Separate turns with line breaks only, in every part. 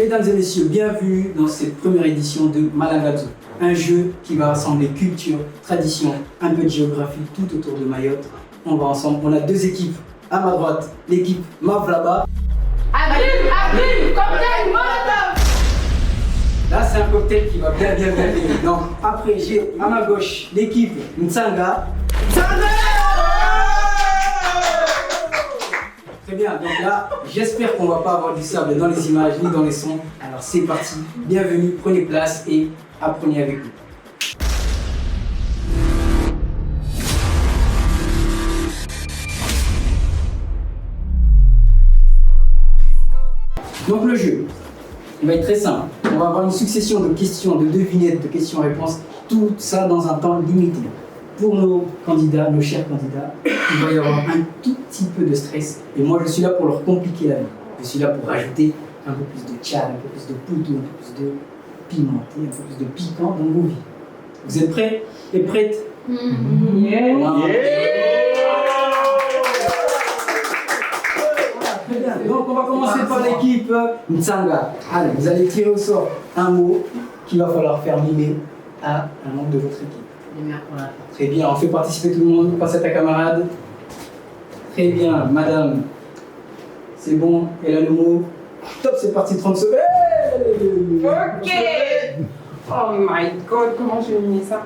Mesdames et messieurs, bienvenue dans cette première édition de Malagazo, un jeu qui va rassembler culture, tradition, un peu de géographie tout autour de Mayotte. On va ensemble, on a deux équipes. À ma droite, l'équipe Mavlaba.
Abril, cocktail, molotov.
Là, c'est un cocktail qui va bien finir. Donc, après, j'ai à ma gauche l'équipe Ntsanga. Très bien, donc là, j'espère qu'on ne va pas avoir du sable dans les images ni dans les sons. Alors, c'est parti. Bienvenue, prenez place et apprenez avec nous. Donc le jeu, il va être très simple. On va avoir une succession de questions, de devinettes, de questions-réponses, tout ça dans un temps limité. Pour nos candidats, nos chers candidats, il va y avoir un tout petit peu de stress. Et moi, je suis là pour leur compliquer la vie. Je suis là pour rajouter un peu plus de tchad, un peu plus de poutou, un peu plus de pimenté, un peu plus de piquant dans vos vies. Vous êtes prêts et prêtes?
Yeah.
Voilà. Très bien. Donc on va commencer par l'équipe Ntsanga. Allez, vous allez tirer au sort un mot qu'il va falloir faire mimer à un membre de votre équipe. Voilà. Très bien, on fait participer tout le monde. Passe à ta camarade. Très bien, madame. C'est bon, elle a le mot. Top, c'est parti, 30 secondes. Hey
Ok. Oh my god, comment je vais mimer ça?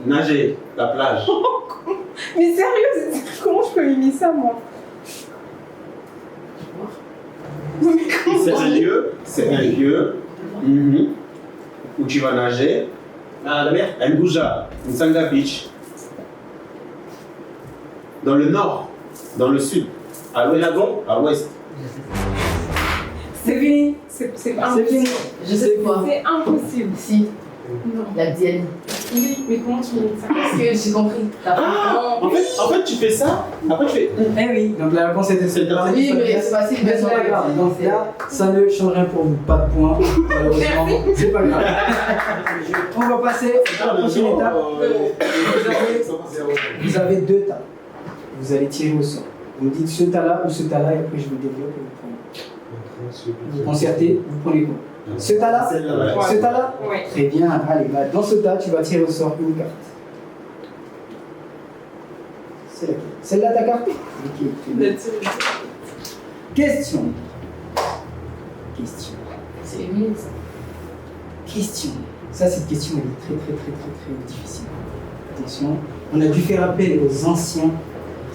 Nager, la plage.
Mais sérieux, comment je peux mimer ça, moi?
C'est un lieu où tu vas nager. Ah, la mer. Nguja, Ntsanga Beach. Dans le nord, dans le sud, à l'ouest, à l'ouest.
C'est fini.
C'est
C'est
impossible.
fini.
Je sais quoi.
C'est impossible.
Si,
Non.
la dienne.
Oui, mais comment tu mimes ça?
Parce que j'ai compris.
Ah, en fait, tu fais ça. Après, tu fais.
Eh oui, donc la réponse était
C'est grave.
Oui, mais c'est facile.
Mais c'est pas grave. Donc là, ça ne change rien pour vous. Pas de points, malheureusement. C'est pas grave. On va passer à la prochaine étape. Vous avez deux tas. Vous allez tirer au sort. Vous me dites ce tas-là ou ce tas-là et après je vous développe et vous prenez. Vous concertez, vous prenez quoi? Ce tas-là?
Ouais.
Ce tas-là?
Ouais.
Très bien. Allez, bah, dans ce tas, tu vas tirer au sort une carte. C'est laquelle? Celle-là ta carte? Ok, très bien. Question. Question.
C'est les minutes, ça.
Question. Ça, cette question, elle est très difficile. Attention, on a dû faire appel aux anciens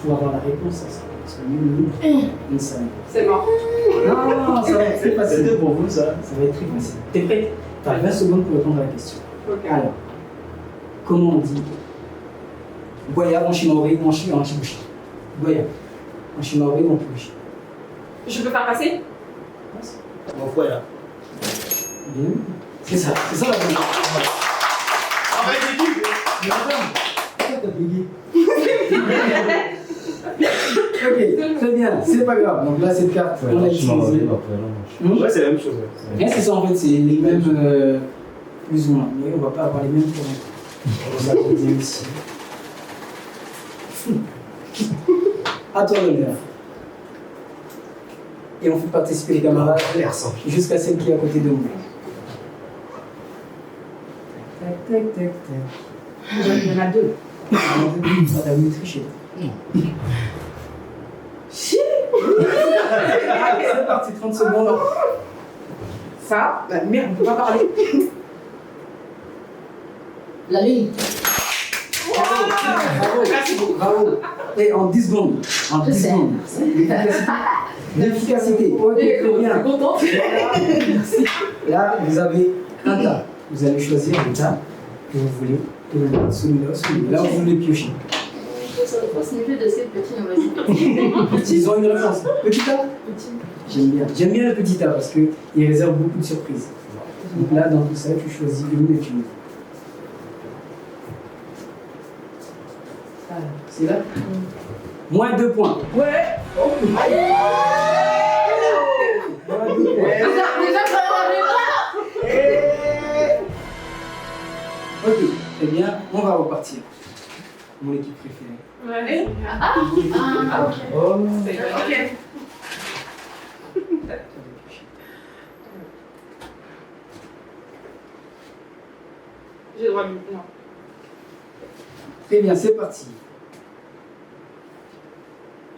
pour avoir la réponse à ça. Parce que nous, on ne savait pas.
C'est mort.
Non, ça va être très facile.
C'était pour vous, ça.
Ça va être très facile. T'es prêt? Tu as 20 secondes pour répondre à la question.
Ok.
Alors, comment on dit Boya en chimaori ou en chibushi? Boya en chimaori ou en chibushi?
Je peux faire passer?
Mon frère.
Bien. C'est ça la bonne. Mais attends, pourquoi t'as bugué? Ok, très bien, c'est pas grave. Donc là, cette carte, on l'a utilisée.
Ouais, c'est la même chose.
Et c'est ça, en fait, c'est les mêmes, plus ou moins. Mais on va pas avoir les mêmes tournées. On va s'accorder ici. À toi l'honneur. Et on fait participer les camarades jusqu'à celle qui est à côté de moi. Tac. Il y en a deux. Ah, t'as voulu tricher. C'est parti, 30 secondes.
Ça? Bah merde, on peut pas parler.
La lune.
Bravo. Et en 10 secondes. En 10 secondes. L'efficacité. Ok, très bien.
Contente.
Merci. Là, vous avez un tas. Vous allez choisir le tas que vous voulez. Celui-là, vous voulez piocher.
Ça dépend si le jeu de cette petite vas-y.
Ils ont une réponse. Petit tas? J'aime bien. J'aime bien le petit tas parce qu'il réserve beaucoup de surprises. Donc là, dans tout ça, tu choisis une et tu mets. C'est là? Moins 2 points. Ouais! Oh. Moins 2 points.
Déjà, ça va
Ok, très bien, on va repartir. Mon équipe préférée.
Ouais.
Ah, ok.
Oh.
Ok. J'ai le droit de. Non.
Très bien, c'est parti.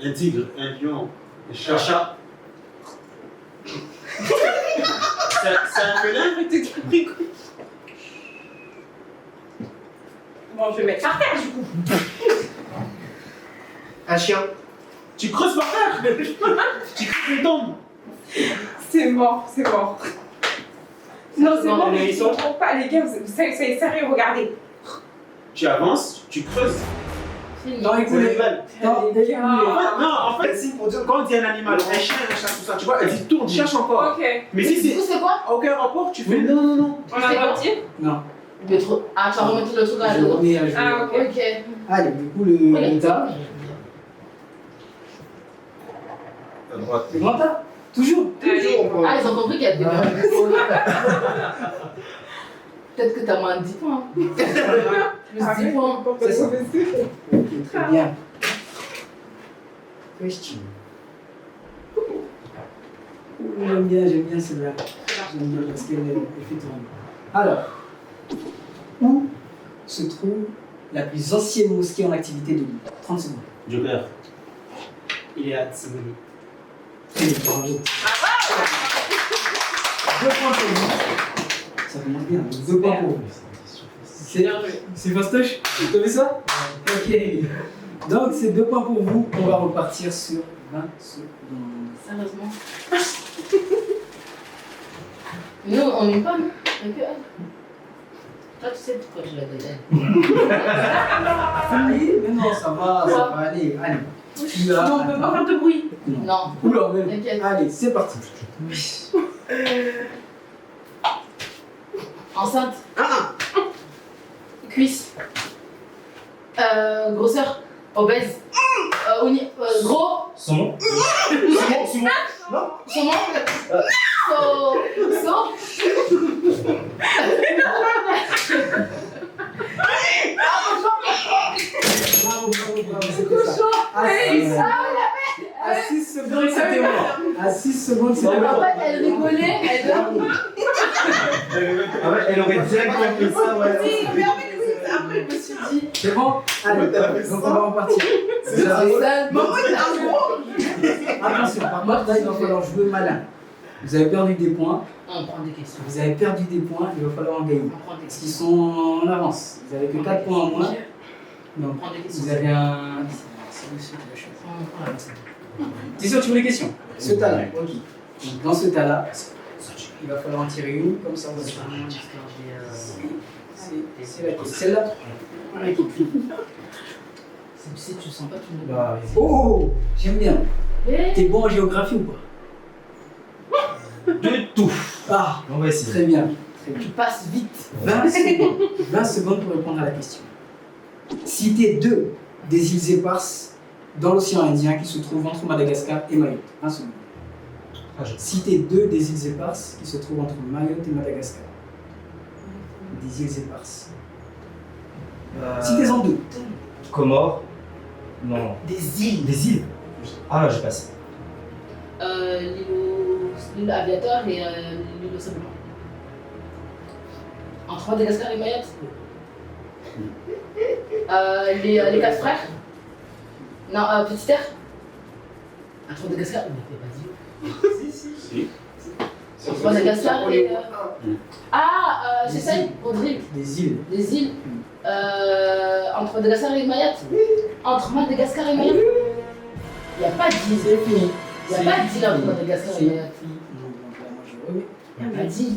Un tigre, un lion, un chat. C'est un félin?
Bon, je vais mettre par terre du coup.
Un chien. Tu creuses par terre. Tu creuses une tombe.
C'est mort, c'est mort. Non, c'est
Non,
mort,
mais
mais
ils
ils
sont-
sont pas, les gars, c'est sérieux, regardez.
Tu avances, tu creuses.
Dans les
C'est
coulées.
l'animal.
Dans les coulées.
Non, en fait, si pour dire, quand il y a un animal, un chien, un chat, tout ça, tu vois, elle dit tourne, cherche encore.
Ok.
Mais si
Du coup,
c'est
c'est quoi?
aucun rapport, tu fais non, non, non.
On a le droit de dire?
Non,
Mais trop. Ah, tu vas remettre le truc à
je
l'eau.
remets à jouer.
Ah, ok.
Ok.
Allez, du coup, le tas.
À droite.
Le grand tas. Toujours.
Allez.
Ah, ils ont compris qu'il y a des
Ah.
Peut-être que t'as moins de 10 points. Plus 10 points.
C'est ça. Ok, très bien. Question. J'aime bien celle-là. J'aime bien parce qu'elle fait tourner. Alors, où se trouve la plus ancienne mosquée en activité de l'île? 30 secondes.
Joker.
Il est à Tsimouni.
Très bien, bravo. 2 points pour vous. Ça commence bien, 2 points pour vous. C'est fastoche? Vous avez ça? Ok. Donc, c'est 2 points pour vous. On va repartir sur 20 secondes.
Sérieusement. Nous, on n'aime pas, nous. Rien que elle. Toi, tu sais pourquoi je la donne.
Allez, mais non, ça va aller. Allez. Tu as-
Non, on peut pas faire de bruit.
Non.
Non.
Oula, même.
T'inquiète.
Allez, c'est parti.
Enceinte. Cuisse. Grosseur. Obèse. Gros.
Saumon.
Saumon.
Bravo, c'était ça. À 6 secondes, c'était moi. À 6 secondes, c'était
En
moi.
fait, elle rigolait, elle
Elle aurait directement fait ça, ouais.
Après, je me suis dit.
C'est bon? Allez, donc on va repartir. Vous avez- Attention, par contre, là, il va falloir jouer malin. Vous avez perdu des points.
On prend des questions.
Vous avez perdu des points, il va falloir en gagner.
On prend des
Parce
questions.
qu'ils sont en avance. Vous avez que 4 points en moins.
On
Donc,
prend des questions.
vous avez un. C'est monsieur qui va choisir.
On prend la question.
T'es sûr, tu veux les questions? Ce tas-là, ok. Donc, dans ce tas-là, il va falloir en tirer une, comme ça on va faire. C'est laquelle? Celle-là? Ok.
Si tu sens pas, tu me
Bah,
Oh, j'aime bien.
Eh,
T'es bon en géographie ou pas?
de tout.
Ah,
On va essayer.
très bien. Très bien.
tu passes vite.
20 secondes. 20 secondes pour répondre à la question. Citez 2 des îles éparses dans l'océan Indien qui se trouvent entre Madagascar et Mayotte. 20 secondes. Citez 2 des îles éparses qui se trouvent entre Mayotte et Madagascar. Des îles éparses. Citez-en 2.
Comores. Non.
Des îles.
Des îles. Ah là, je passe.
L'île Aviateur et l'île de Saint-Blanc. Entre Madagascar et Mayotte. Les 4 frères. Non, Petit Terre. Entre Madagascar. Mais t'es pas dit.
Si.
Entre Madagascar et. J'essaye, Rodrigue.
Des îles.
Des îles. Entre Madagascar et Mayotte. Entre Madagascar et Mayotte. Il n'y a pas d'île.
C'est fini.
Il n'y a pas d'île entre Madagascar et Mayotte.
Donc là, moi, je remets.
Il n'y a pas d'île.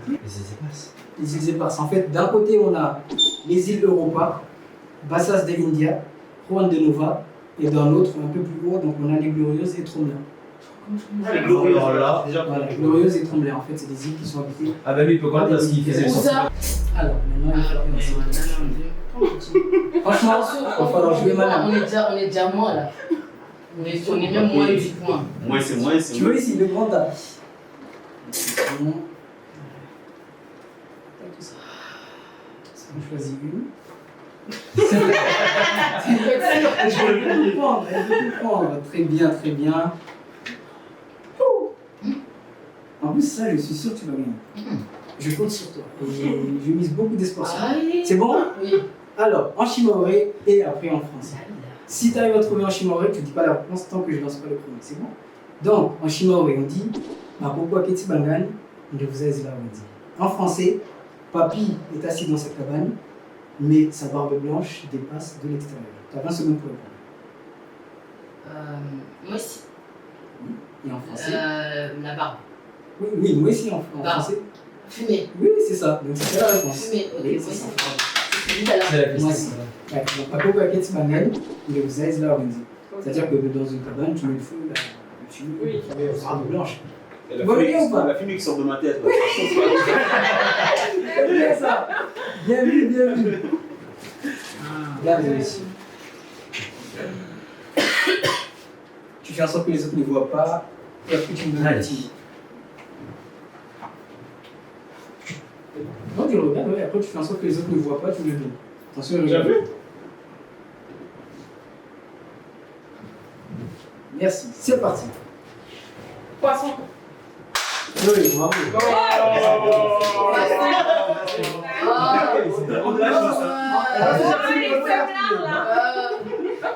Les îles éparses.
Les îles éparses. En fait, d'un côté, on a les îles Europa, Bassas de l'India, Juan de Nova, et dans l'autre, un peu plus haut, donc on a les Glorieuses et Tremblay.
Alors là.
Voilà, Glorieuses et Tremblay, en fait, c'est des îles qui sont habitées.
Ah bah lui, il peut comprendre parce qu'il faisait
Où
son.
ça?
Alors, maintenant, il va falloir Franchement, il va falloir jouer malin.
On est déjà moins là. On est même moins de 10 points.
Moins, c'est moins, c'est
Tu vois ici, le grand A. On choisit une. Elle veut comprendre, elle veut comprendre. Très bien, très bien. En plus, ça, je suis sûr que tu vas gagner. je compte sur toi. Et je mise beaucoup d'espoir sur toi.
Aïe.
C'est bon?
Oui.
Alors, en chimaoré et après en français. Si tu arrives à trouver en chimaoré, tu ne dis pas la réponse tant que je ne lance pas le premier. C'est bon? Donc, en chimaoré, on dit Mapopo Keti Bangan, je vous aide là, on dit. En français, Papy est assis dans sa cabane, mais sa barbe blanche dépasse de l'extérieur. Tu as 20 secondes pour répondre.
Moi aussi.
Et en français?
La barbe.
Oui, oui, moi aussi en
Barbe.
français.
Fumée.
Oui, c'est ça. Donc, c'est ça la réponse.
Fumée, ok,
Oui,
moi
c'est
aussi.
ça.
C'est tout à l'heure.
C'est la
Moi
question.
aussi. Ouais, donc, Papo Keti Bangan, je vous aide là, on dit. C'est-à-dire que dans une cabane, tu mets le feu, là, tu mets la barbe blanche.
Et
Bon, bien ou pas?
la fumée qui sort de ma tête.
Bien ça. Bien vu, bien vu. Bien vu aussi. Tu fais en sorte que les autres ne voient pas et après tu me donnes un
Allez.
petit. Non, tu le regardes, ouais. Après tu fais en sorte que les autres ne voient pas, tu me le donnes. Attention, regarde. Merci, c'est parti.
Poisson.
Oui, bravo.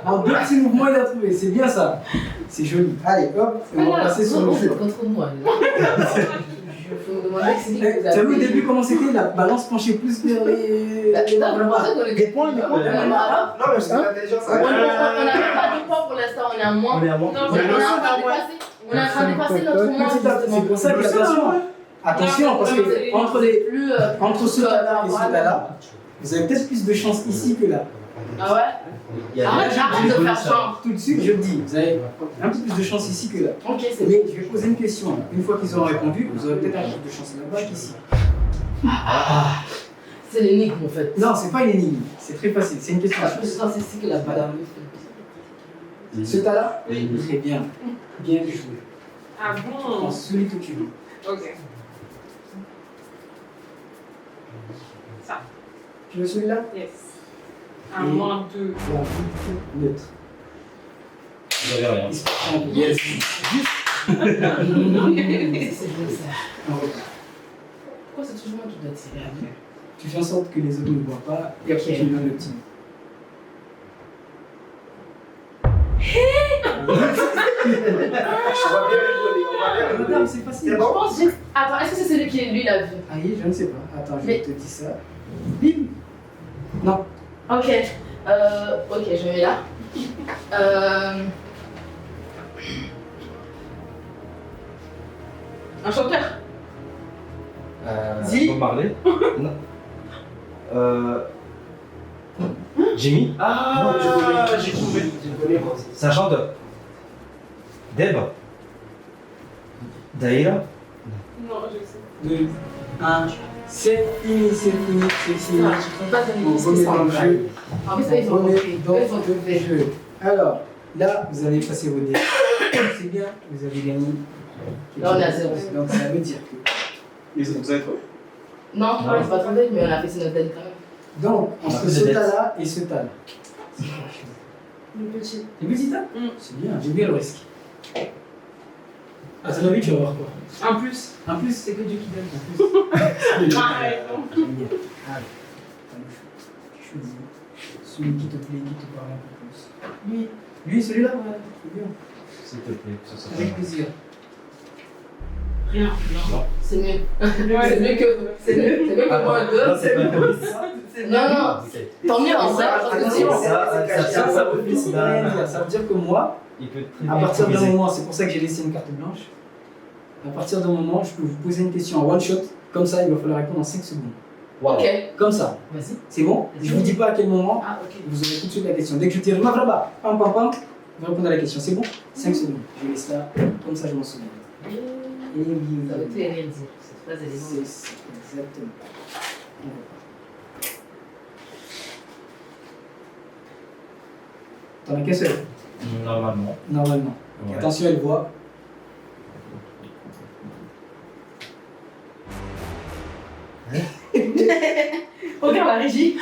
En deux petits mouvements, il a trouvé. C'est bien ça. C'est joli. Allez, hop, on va passer sur le jeu.
Contre moi. Je me demandais que c'est qui que vous
Tu as vu au début comment c'était? La balance penchait plus vers les.
Des
points, des points. Non, mais c'est intelligent ça.
On n'a même pas de points pour l'instant, on est à moins.
On est à moins.
Non,
On est en train de dépasser notre moins.
Petit à petit, c'est pour ça que attention. Attention, parce que entre ce tas-là et ce tas-là, vous avez peut-être plus de chance ici que là.
Ah ouais?
Il y a
Arrête de faire genre.
Tout de suite, je le dis, vous avez un peu plus de chance ici que là.
Ok, c'est bon.
Mais je vais poser une question. Une fois qu'ils auront répondu, vous aurez peut-être un peu plus de chance là-bas qu'ici.
C'est l'énigme en fait.
Non, c'est pas une énigme. C'est très facile. C'est une question.
Je pense que c'est ici que la balle.
Ce tas-là?
Oui.
Très bien. Bien joué.
Ah
Prends
bon?
celui que tu veux.
Ok. Ça.
Tu veux celui-là?
Yes. Un moins deux.
La boucle neutre.
Vous n'avez rien.
Il se prend un peu. Yes.
C'est bien ça.
On repart.
Pourquoi c'est toujours moi qui dois tirer à vue?
Tu fais en sorte que les autres ne voient pas et après
Ok.
tu me donnes le petit.
On va bien rigoler, on va bien rigoler.
Non, mais c'est facile.
C'est bon?
Je pense que attends, est-ce que c'est celui qui lui l'a vu?
Ah oui, je ne sais pas. Attends, je
Mais-
te dis ça. Bim. Non.
Ok. Ok, je mets là. Un chanteur.
Zi.
Bob Marley. Non. Jimmy.
Ah, j'ai trouvé. Je connais moi aussi.
C'est un chanteur. Deb. Daïra.
Non, je sais.
2, 1. C'est fini, c'est fini, c'est fini.
Non, je ne peux pas donner
On
une
remet dans le jeu.
En plus, ils ont
On remet
compris.
dans
Eux, ils ont
le
trouvé.
jeu. Alors, là, vous allez passer vos dés. C'est bien, vous avez gagné.
Là, on est à 0.
Donc, ça veut dire que.
Les autres, vous avez quoi?
Non, on s'est pas trompé, mais on a fait sur notre tête quand même.
Donc, entre
peu
ce
de dettes.
tas-là et ce tas-là.
Une petite.
Les petits tas?
Mm.
C'est bien, j'aime bien le risque. À ton avis, tu vas voir quoi?
En plus.
En plus, c'est que Dieu qui donne. En plus.
Arrête, non.
Génial. Allez, t'as le choix. Tu choisis celui qui te plaît, qui te parle un peu plus. Lui, celui-là? Ouais, c'est bien.
S'il te plaît, que ce soit.
Avec plaisir.
Rien. Non.
C'est mieux.
Ouais,
C'est mieux que. C'est mieux que moi,
Non,
deux.
c'est pas une
Non, non. Tant mieux en vrai, parce que
Attention,
c'est.
Ça veut rien dire. Ça veut dire que moi,
Il peut très
à
bien
partir d'un
improviser.
moment, c'est pour ça que j'ai laissé une carte blanche. À partir d'un moment, je peux vous poser une question en one shot. Comme ça, il va falloir répondre en 5 secondes.
Ok.
Comme ça.
Vas-y.
C'est bon? Je vous dis pas à quel moment.
Ah, ok.
Vous aurez tout de suite la question. Dès que je tire ma là-bas, pam pam pam, vous répondez à la question. C'est bon? 5 secondes. Je laisse là. Comme ça, je m'en souviens. Et oui, oui,
Ça veut
oui.
tout et rien dire. Cette phrase, elle est
C'est
longue.
ça, exactement. On va voir. T'en as qu'un seul,
Normalement.
normalement.
Ouais.
Attention, elle voit.
Regarde la régie.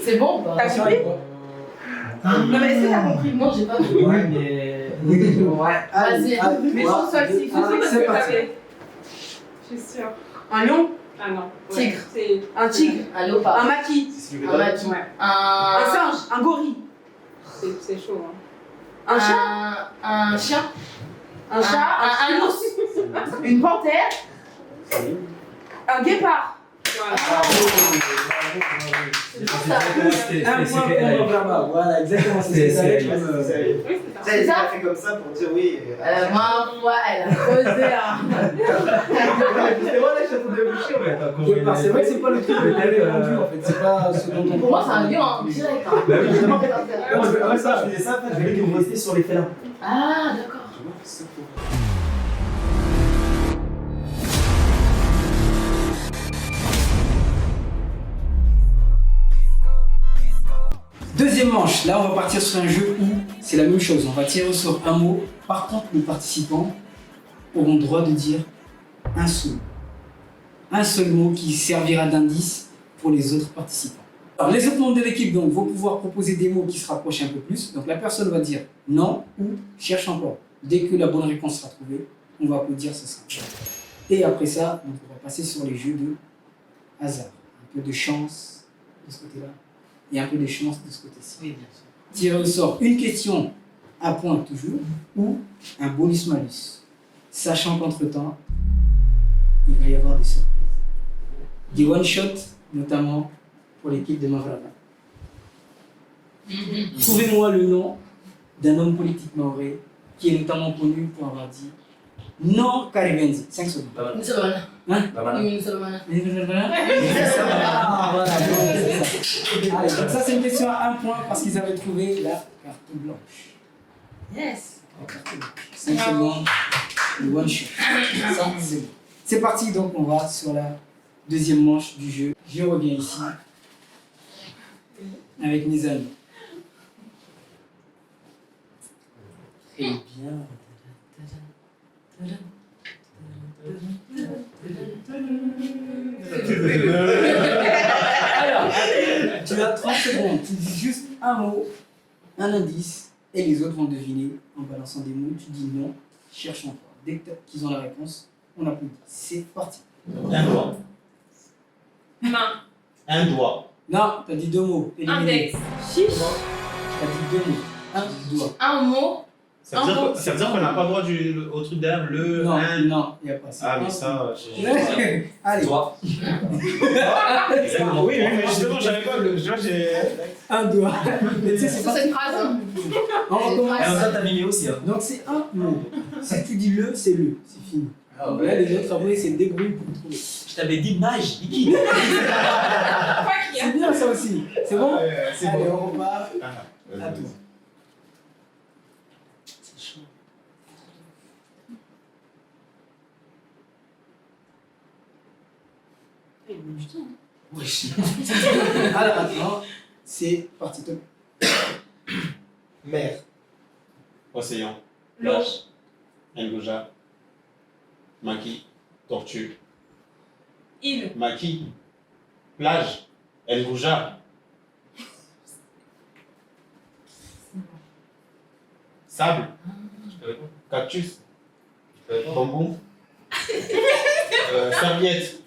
C'est bon ou pas?
T'as
Attention,
compris?
elle voit.
Non, mais est-ce que t'as compris?
Non, j'ai pas vu.
Ouais, mais.
Ouais,
Vas-y.
Mais je suis seule, si je sais pas ce
c'est
que
parti.
t'avais. Je suis sûre.
Un lion,
Ah non.
Tigre.
C'est.
un tigre,
Un léopard.
un maquis,
Un maquis.
Ouais.
un
Un
singe, un gorille,
C'est chaud. Hein.
un chat,
Un chien.
un chat,
Un ours.
une panthère, un guépard.
Voilà.
Un point pour Benjamin. Voilà, exactement. C'est ce que ça va être comme.
Oui, c'est ça.
C'est ça fait comme ça pour dire oui.
Moi, elle a creusé. Hein.
C'est moi là, je suis en train de boucher.
C'est vrai que c'est pas le truc que t'avais rendu en fait. C'est pas ce dont on
Pour moi, c'est un lion, hein, direct. Hein.
Bah oui, justement.
Ouais, ça, je faisais ça, je voulais que vous restiez sur les félins.
Ah, d'accord.
Deuxième manche, là on va partir sur un jeu où c'est la même chose, on va tirer au sort un mot, par contre les participants auront le droit de dire un seul mot qui servira d'indice pour les autres participants. Alors les autres membres de l'équipe donc, vont pouvoir proposer des mots qui se rapprochent un peu plus, donc la personne va dire non ou cherche encore. Dès que la bonne réponse sera trouvée, on va applaudir, ce sera. Et après ça, donc, on va passer sur les jeux de hasard, un peu de chance de ce côté-là. Il y a un peu de chance de ce côté-ci.
Oui, bien sûr.
Tirer au sort une question, un point toujours, ou un bonus-malus. Sachant qu'entre-temps, il va y avoir des surprises. Des one-shots, notamment pour l'équipe de Mavrana. Trouvez-moi le nom d'un homme politique maoré qui est notamment connu pour avoir dit non Karibenzi. 5 secondes.
Une seule banane.
Hein?
Oui, une seule banane.
Ah, voilà, c'est ça. Allez, donc ça c'est une question à 1 point parce qu'ils avaient trouvé la carte blanche.
Yes.
La carte blanche. 5 secondes, le one shot. Ça, c'est bon. C'est parti, donc on va sur la deuxième manche du jeu. Je reviens ici avec mes amis. Eh bien. Alors, tu as 30 secondes, tu dis juste un mot, un indice, et les autres vont deviner en balançant des mots. Tu dis non, cherche encore. Dès qu'ils ont la réponse, on applaudit. C'est parti.
Un doigt.
Main.
Un doigt.
Non, t'as dit 2 mots. Éliminé.
Index. Chiche.
T'as dit 2 mots. Un doigt.
Un mot.
Ça veut dire qu'on n'a pas le droit au truc derrière le.
Non,
un.
non, il n'y a pas ça.
Ah, mais ça,
Allez.
Doigt. Oui, mais justement, j'avais pas le. J'ai.
Un doigt. Mais tu sais, c'est
C'est
pas.
cette phrase. Hein.
On recommence.
Et en fait,
t'as mimé aussi.
Donc c'est un mot. Si tu dis le, c'est le. C'est fini. Donc là, les autres après, c'est débrouille pour trouver.
Je t'avais dit mage, liquide.
Quoi qu'il y a.
C'est bien ça aussi. C'est bon?
C'est
Allez,
bon.
on repart.
Vas-y,
À
vas-y.
toi. C'est chaud. Oui. Alors maintenant, c'est parti. Top.
Mer,
Océan.
L'eau.
Plage. Ngoja. Maki. Tortue.
Île.
Maki. Plage. Ngoja. Sable. Cactus. Bonbon. Serviette.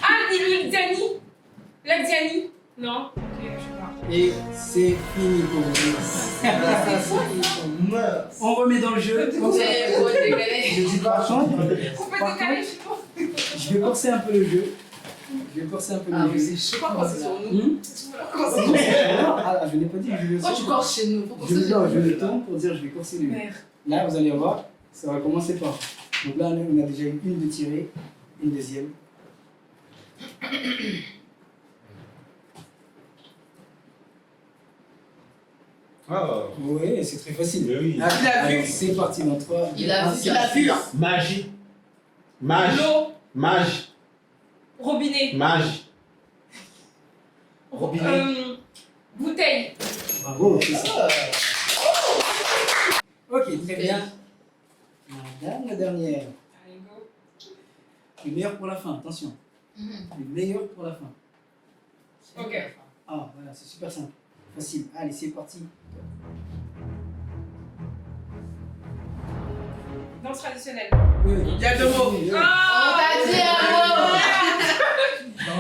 Ah, Diani. La Diani. Non. Ok, je sais pas.
Et c'est fini pour vous. On remet dans le jeu. Comme ça.
C'est pour décaler.
Je dis par contre,
On peut
Par
décaler, je pense.
je vais corser un peu le jeu. Je vais corser un peu
Ah,
le
mais
jeu.
c'est chaud quand c'est sur nous.
Ah, je n'ai pas dit que je vais
Pourquoi tu corses chez nous? Pourquoi
Je,
c'est
non, je le tourne pour dire je vais corser le jeu.
Merde.
Là, vous allez voir, ça va commencer par. Donc là, on a déjà eu une de tirée, une deuxième.
Oh.
Oui, c'est très facile.
Mais oui.
Ah,
Il a vu.
alors, c'est parti dans 3.
Il a vu. Hein.
Magie. Mage.
L'eau.
Mage.
Robinet.
Mage.
Bouteille.
Bravo, c'est ça. Ok, très bien. La dernière.
Allez, go.
Le meilleur pour la fin, attention. Le meilleur pour la fin.
Ok.
Ah, voilà, c'est super simple. Facile. Allez, c'est parti.
Danse traditionnelle.
Oui.
Il y a 2 mots.
Oui.
On t'a dit un mot.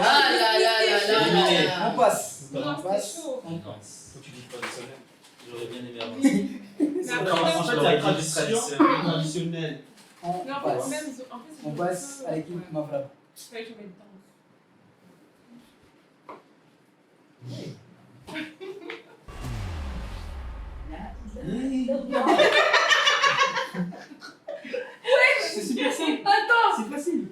Ah là là là là là.
On passe.
Non,
On
c'est
passe.
chaud.
On passe.
Faut que tu dises pas de solaire. J'aurais bien aimé avancer.
Mais
Non,
après,
en fait,
j'aurais
la
dit
tradition
traditionnelle.
traditionnelle.
On
non, en fait,
passe.
même, en fait,
On passe à l'équipe Mavra.
Fallait que je mette danse.
C'est super simple.
Attends.
C'est facile.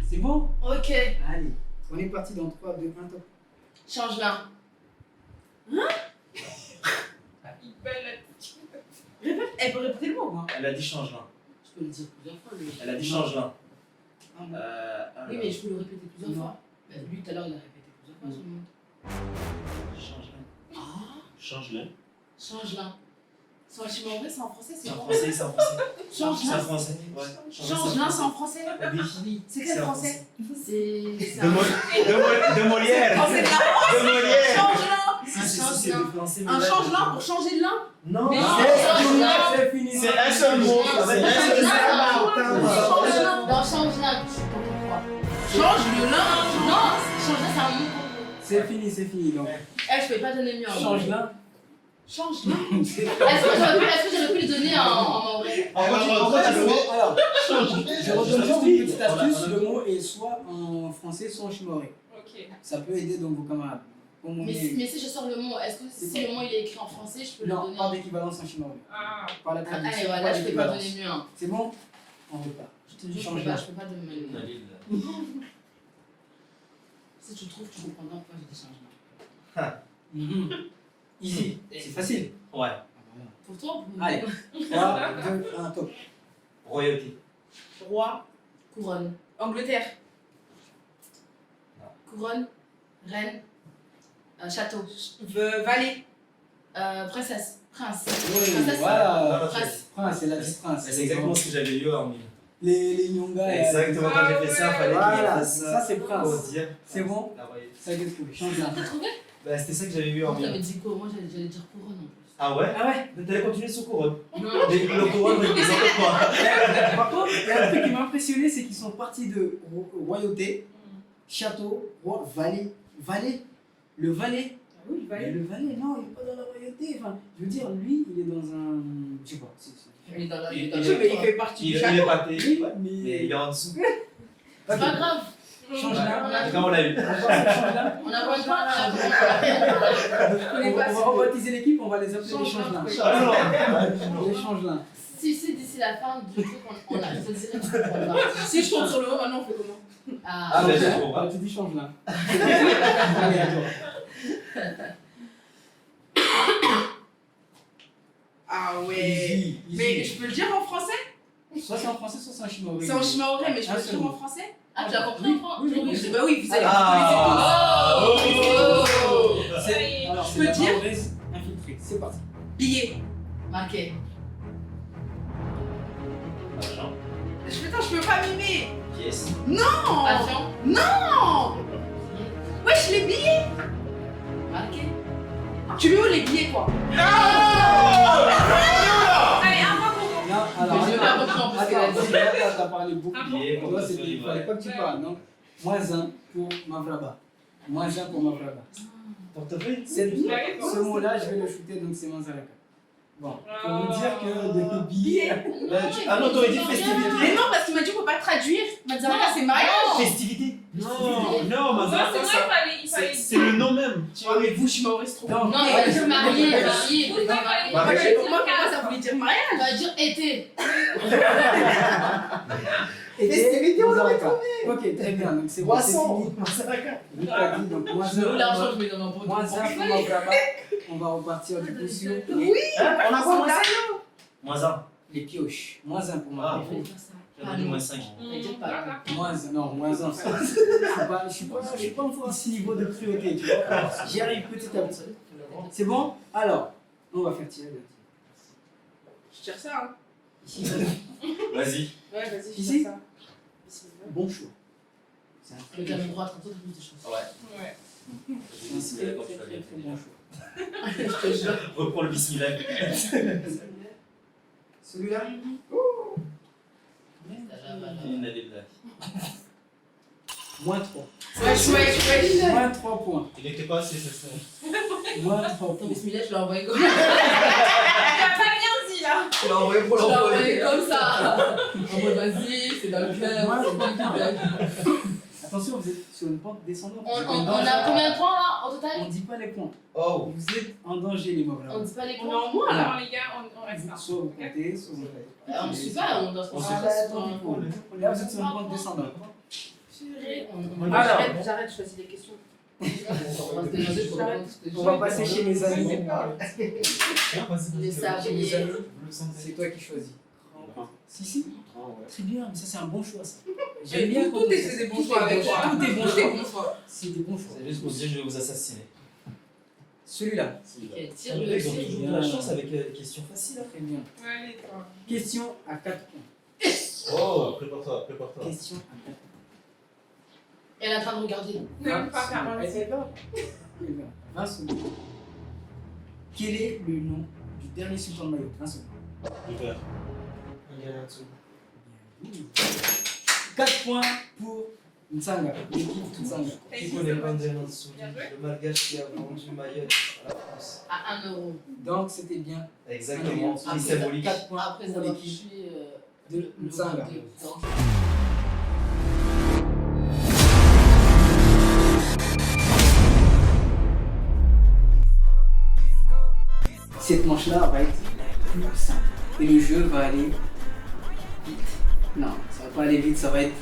C'est bon?
Ok.
Allez. On est parti dans 3, 2, 1, top.
Change là.
Il belle la petite.
Répète. Elle peut répéter le mot, moi.
Elle a dit change là.
Je peux le dire plusieurs fois. Lui.
Elle a dit change là.
Oui, mais je peux le répéter plusieurs fois. Bah, lui, tout à l'heure, il a répété plusieurs fois son mot.
Change là.
Ah,
Change là.
change là. C'est en chinois, en vrai, c'est en français, c'est
C'est en
quoi?
français, c'est en français.
Change
C'est en
là.
français. Ouais.
Change là, c'est en français.
Oui.
C'est
C'est
quel
en
français? C'est.
De Molière.
Oh, c'est de la
De Molière.
change là.
Si,
Un
si,
change
c'est
là.
du français. mais
Un
là,
change
je-
là pour changer de là.
Non,
Mais
non,
non,
c'est-
change là.
C'est fini.
C'est un seul mot.
C'est
C'est un
un
seul
seul
mot.
Change là. Dans change là, tu comprends quoi? Change le là. Non, change là, c'est un mot.
C'est fini. Donc,
Eh, je peux pas donner mieux. en
change
vrai.
là.
Change là. Est-ce que j'aurais pu le donner en vrai?
En fait, le mot, alors, je redonne juste une petite astuce. Le mot est soit en français, soit en chimoré.
Ok.
Ça peut aider donc vos camarades. Comme on
Mais
est-
si je sors le mot, est-ce que si le mot il est écrit en français, je peux le
Non,
donner
pas
en...
d'équivalence en chimoré.
Ah.
Par la
Ah,
traduction.
et voilà,
pas
je peux pas
d'équivalence.
donner mieux. Hein.
C'est bon? On repart.
Je te jure,
Change
je
là.
peux pas donner mieux.
Allez, là.
Si tu trouves, tu comprendras pourquoi j'ai dit changement.
Easy. C'est facile.
Ouais.
Pour toi, pour
Allez. 3, 2, 1, top.
Royauté.
Roi.
Couronne.
Angleterre.
Couronne. Reine. Château.
Vallée.
Princesse. Prince.
Oui,
Princesse.
voilà.
Prince.
Prince, c'est la petite prince.
C'est exactement ce que j'avais eu en mille.
Les Nyonga.
Exactement, quand j'ai fait ça, fallait qu'il
Voilà,
fasse
ça c'est
Pour
prince.
dire.
C'est bon?
La royauté.
Ça y est, trouvé. Change là.
T'as trouvé?
Bah, c'était ça que j'avais eu en
Moi, j'avais
mille.
dit quoi? Moi, j'allais dire couronne en plus.
Ah ouais?
Ah ouais?
T'allais continuer sur couronne.
Non.
Mais le couronne représente quoi?
Par contre, il y a un truc qui m'a impressionné, c'est qu'ils sont partis de royauté, château, roi, vallée. Vallée. Le valet.
Ah oui,
Mais le valet, non, il n'est pas dans la royauté. Enfin, je veux dire, lui, il est dans un. Je sais pas.
Il est dans la.
Il-
dans
il-
le-
Mais il fait partie
Il
du
est
château.
pâté.
Oui,
Ouais. Mais
mais.
il est en dessous.
C'est pas grave.
Change là.
Comment on l'a eu?
On passe à change là.
On n'a pas le temps.
On va rebaptiser l'équipe, on va les appeler les
Change
change là.
Ah non.
Les change là.
Si d'ici la fin du truc, on a. Je te dirai que tu comprendras.
Si je tombe sur le haut, maintenant on fait comment?
Ah, mais je comprends pas.
Tu dis change là. Allez, à toi.
Ah ouais.
Easy,
Mais
easy.
je peux le dire en français?
Soit c'est en français, soit c'est en chinois.
C'est en chinois, mais je peux
Un
le
seul
dire en
mot.
français?
Ah, tu as compris en français?
Oui.
Bah oui, vous allez
Ah.
vous connaissez
Oh.
C'est- alors,
Je
c'est
peux
la
dire
mahoraise infiltrée. C'est parti.
tous. Billet.
Marqué.
Argent.
Putain, je peux pas mimer.
Pièce.
Non.
Avion.
Non. Wesh, les billets.
Marqué.
Tu mets où les billets, quoi? Allez, un point pour moi.
Non, alors.
Mais je vais pas reprendre parce qu'elle a dit.
Attends, t'as parlé beaucoup.
Ah
Billet,
Toi,
pour
c'était- il fallait pas que tu parles. Donc, moins 1 pour Mavraba. Moins 1 pour Mavraba.
Portefeuille.
Ce mot-là, je vais le shooter, donc c'est moins 1. Bon, pour vous dire que de billets.
Ah non, t'aurais dit festivité.
Mais non, parce qu'il m'a dit qu'on peut pas traduire. Mazaraka, c'est mariage.
Festivité. Non, non,
Non,
Mazaraka,
c'est vrai,
ça.
il fallait.
C'est le nom même.
Ah, mais vous, je suis mauvais trop.
Non,
Non, il va dire marié, marié.
Pour
il va dire marié.
Marié.
moi, ça voulait dire mariage.
Il va dire été.
Et on l'aurait trouvé. Ok, très bien. Donc c'est bon, c'est fini.
Mazaraka.
Vu que t'as dit, donc moins
Je mets où l'argent,
1.
je mets dans ma poche.
Moins 1 pour Mavraba. On va repartir du coup sur
Hein, on a quoi, moins 5? Moins 1.
les pioches. Moins 1 pour
Il
Mavraba.
fallait faire ça.
J'avais dit moins 5.
Il fallait dire pas.
Moins 1, non, moins 1. Je suis pas encore à ce niveau de cruauté, tu vois. J'y arrive petit à petit. C'est bon? Alors, on va faire tirer.
Je tire ça, hein.
Ici,
Vas-y.
Ouais, vas-y, je
Ici
tire ça.
bon choix. C'est un
Avec la main droite, comme ça, t'as plus de chance.
Ouais.
Ouais.
C'est un très bon choix.
Je te jure.
Reprends le bismillah.
Celui-là
Il n'a des blagues.
Moins 3.
Wesh.
Moins 3 points.
Il n'était pas assez, ça.
Moins 3
Ton
points.
bismillah, je l'ai envoyé comme
Tu as pas bien dit là.
Tu l'as envoyé pour
Je l'ai envoyé
l'envoyer.
comme ça. En mode vas-y, c'est dans le cœur.
Moins
c'est
3
du
points.
blague.
Attention, vous êtes sur une pente descendante.
On a combien de points là en
On
total?
dit pas les points.
Oh.
Vous êtes en danger, les mauvais.
On dit pas les
On est
points.
en moins là, les gars, on reste là.
Soit vous comptez, soit vous faites.
On ne suit pas, on doit se
On
concentrer sur un point.
Là, vous êtes sur une pente descendante.
Alors,
J'arrête, je choisis les questions. On va se demander pour répondre, parce que
On va passer chez mes amis.
Les sabliers.
C'est toi qui choisis. Si.
ouais.
Très bien, mais ça c'est un bon choix ça.
J'aime bien tout est des bons choix avec toi.
Tout est bon
Tout est
choix.
bon choix.
C'est des bons choix.
C'est juste pour dire, je vais vous assassiner.
Celui-là.
Ok, tire
Les
le
mecs ont
tire.
toujours de la chance avec les questions faciles.
Très bien.
Allez, toi.
Question à 4 points.
Oh, prépare-toi.
Question à 4 points.
Elle est en train de regarder.
Même pas faire
Elle est là. 20 secondes. Quel est le nom du dernier sultan de Mayotte? 20 secondes.
Super.
Il y a un dessous.
4 points pour Ntsanga. L'équipe Ntsanga.
Qui connaît Bandel en dessous?
Bien joué.
Le malgache qui a vendu Mayotte à la France.
À 1 euro.
Donc c'était bien.
Exactement.
Ah,
C'est symbolique.
4 points
Après
pour
avoir
l'équipe
tué
de Ntsanga. Cette manche-là va être plus simple. Et le jeu va aller vite. Non, ça va pas aller vite, ça va être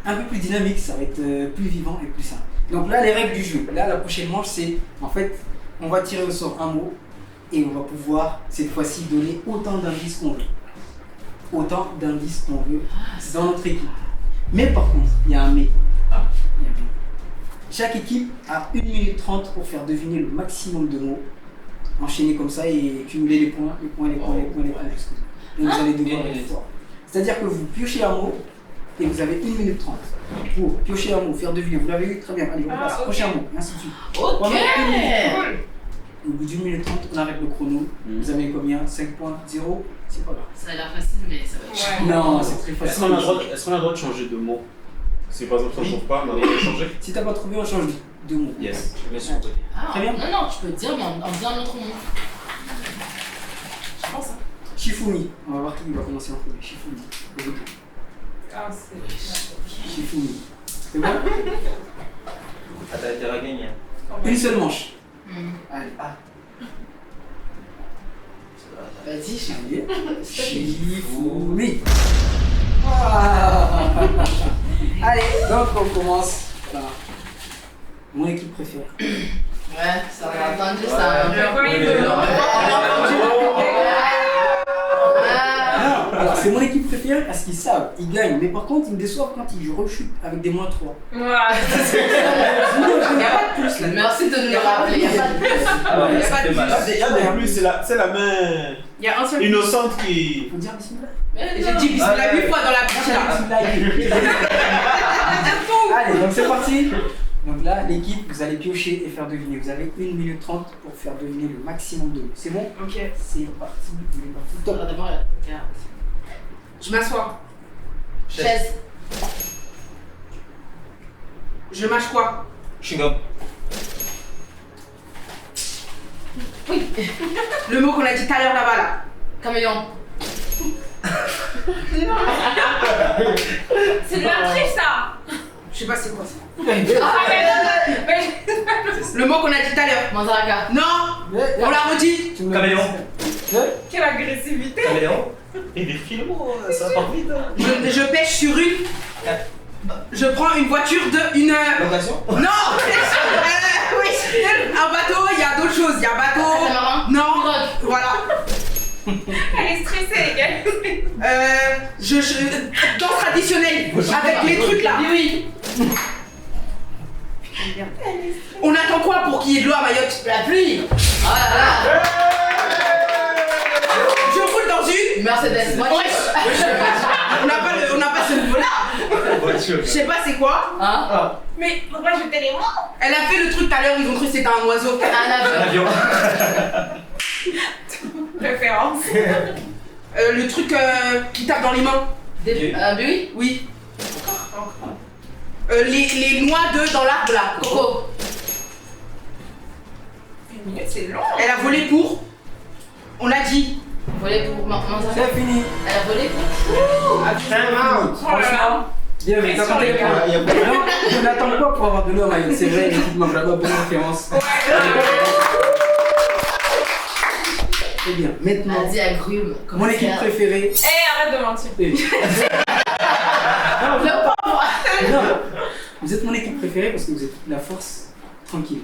un peu plus dynamique, ça va être plus vivant et plus simple. Donc là, les règles du jeu. Là, la prochaine manche, c'est en fait, on va tirer au sort un mot et on va pouvoir cette fois-ci donner autant d'indices qu'on veut. Autant d'indices qu'on veut dans notre équipe. Mais par contre, il y a un mais. Il y a un mais. Chaque équipe a 1 minute 30 pour faire deviner le maximum de mots. Enchaîner comme ça et cumuler les points. Jusqu'au bout. Et vous allez devoir aller fort. C'est-à-dire que vous piochez un mot et vous avez 1 minute 30 pour piocher un mot, faire deviner. Vous l'avez eu très bien. Allez, on passe.
ok.
Prochain mot, et ainsi de suite.
Ok.
Pendant 1 minute 30.
Cool.
Au bout d'1 minute 30, on arrête le chrono. Vous avez combien? 5 points? 0? C'est pas grave.
Ça a l'air facile, mais ça va être
Ouais.
Non, c'est très
Est-ce
facile.
qu'on a le droit de changer de mot? Si par exemple on ne trouve pas, on a le droit de changer.
Si t'as pas trouvé, on change de mot.
Yes, je mets sur le côté.
Ah,
Très bien.
Non, tu peux te dire, mais en disant un autre mot. Je pense, hein.
Shifumi. On va voir qui va commencer en premier. Shifumi.
Ah, c'est.
Shifumi. C'est bon?
Ah, t'as intérêt à gagner.
Une seule manche.
Hmm.
Allez.
Vas-y, je
Allez. Shifumi. Ah. Allez, donc on commence par mon équipe préférée.
Ouais, ça va entendu ça.
Le roi, il veut.
Alors c'est mon équipe préférée parce qu'ils savent, ils gagnent. Mais par contre, ils me déçoivent quand ils rechutent avec des moins 3.
Voilà.
Il n'y a pas de plus là.
Merci de nous le rappeler, y a pas de plus.
Ah,
Il y a pas de plus.
Il y a des plus, c'est la main
Il y a un seul plus.
innocente qui.
Faut dire bismillah.
J'ai dit bismillah 8 fois dans la bouche là.
Allez, donc c'est parti. Donc là, l'équipe, vous allez piocher et faire deviner. Vous avez 1 minute 30 pour faire deviner le maximum de mots. C'est bon?
Ok.
C'est parti. Vous êtes parti. Top.
D'abord, regarde.
Je m'assois.
Chaise.
Je mâche quoi?
Chewing-gum.
Oui. Le mot qu'on a dit tout à l'heure là-bas là.
Caméléon.
C'est de la triche ça. Je sais pas c'est quoi ça. Ah mais le mot qu'on a dit tout à l'heure.
Manzaraga.
Non. On l'a redit.
Caméléon.
Quelle agressivité.
Caméléon.
Et des films, ça part vite.
Je pêche sur une. Je prends une voiture de une.
Location.
Non. Oui. Un bateau. Il y a d'autres choses. Il y a un bateau.
Catamaran.
Non.
Pirogue.
Voilà. Elle est stressée les gars. Danse traditionnelle avec les trucs là.
Oui, oui.
On attend quoi pour qu'il y ait de l'eau à Mayotte?
La pluie. Ah là là.
Je roule dans une.
Mercedes. Moi,
On n'a pas ce niveau là. Je sais pas c'est quoi.
Hein?
Mais pourquoi je t'ai les mots? Elle a fait le truc tout à l'heure, ils ont cru que c'était un oiseau.
Un avion.
Référence. Le truc qui tape dans les mains.
Oui?
Oui. Les noix dans l'arbre là.
Coco.
C'est long. Elle a volé pour. On l'a dit.
Volé pour manger.
C'est fini.
Elle a volé pour.
Franchement, bien, mais t'as compté les points. Non, je n'attends pas pour avoir donné au maillot. C'est vrai, l'équipe manque là-bas, bonne référence. C'est bien. Maintenant,
Elle a dit agrumes.
mon équipe préférée.
Eh, arrête de mentir.
Non, vous êtes mon équipe préférée parce que vous êtes la force tranquille.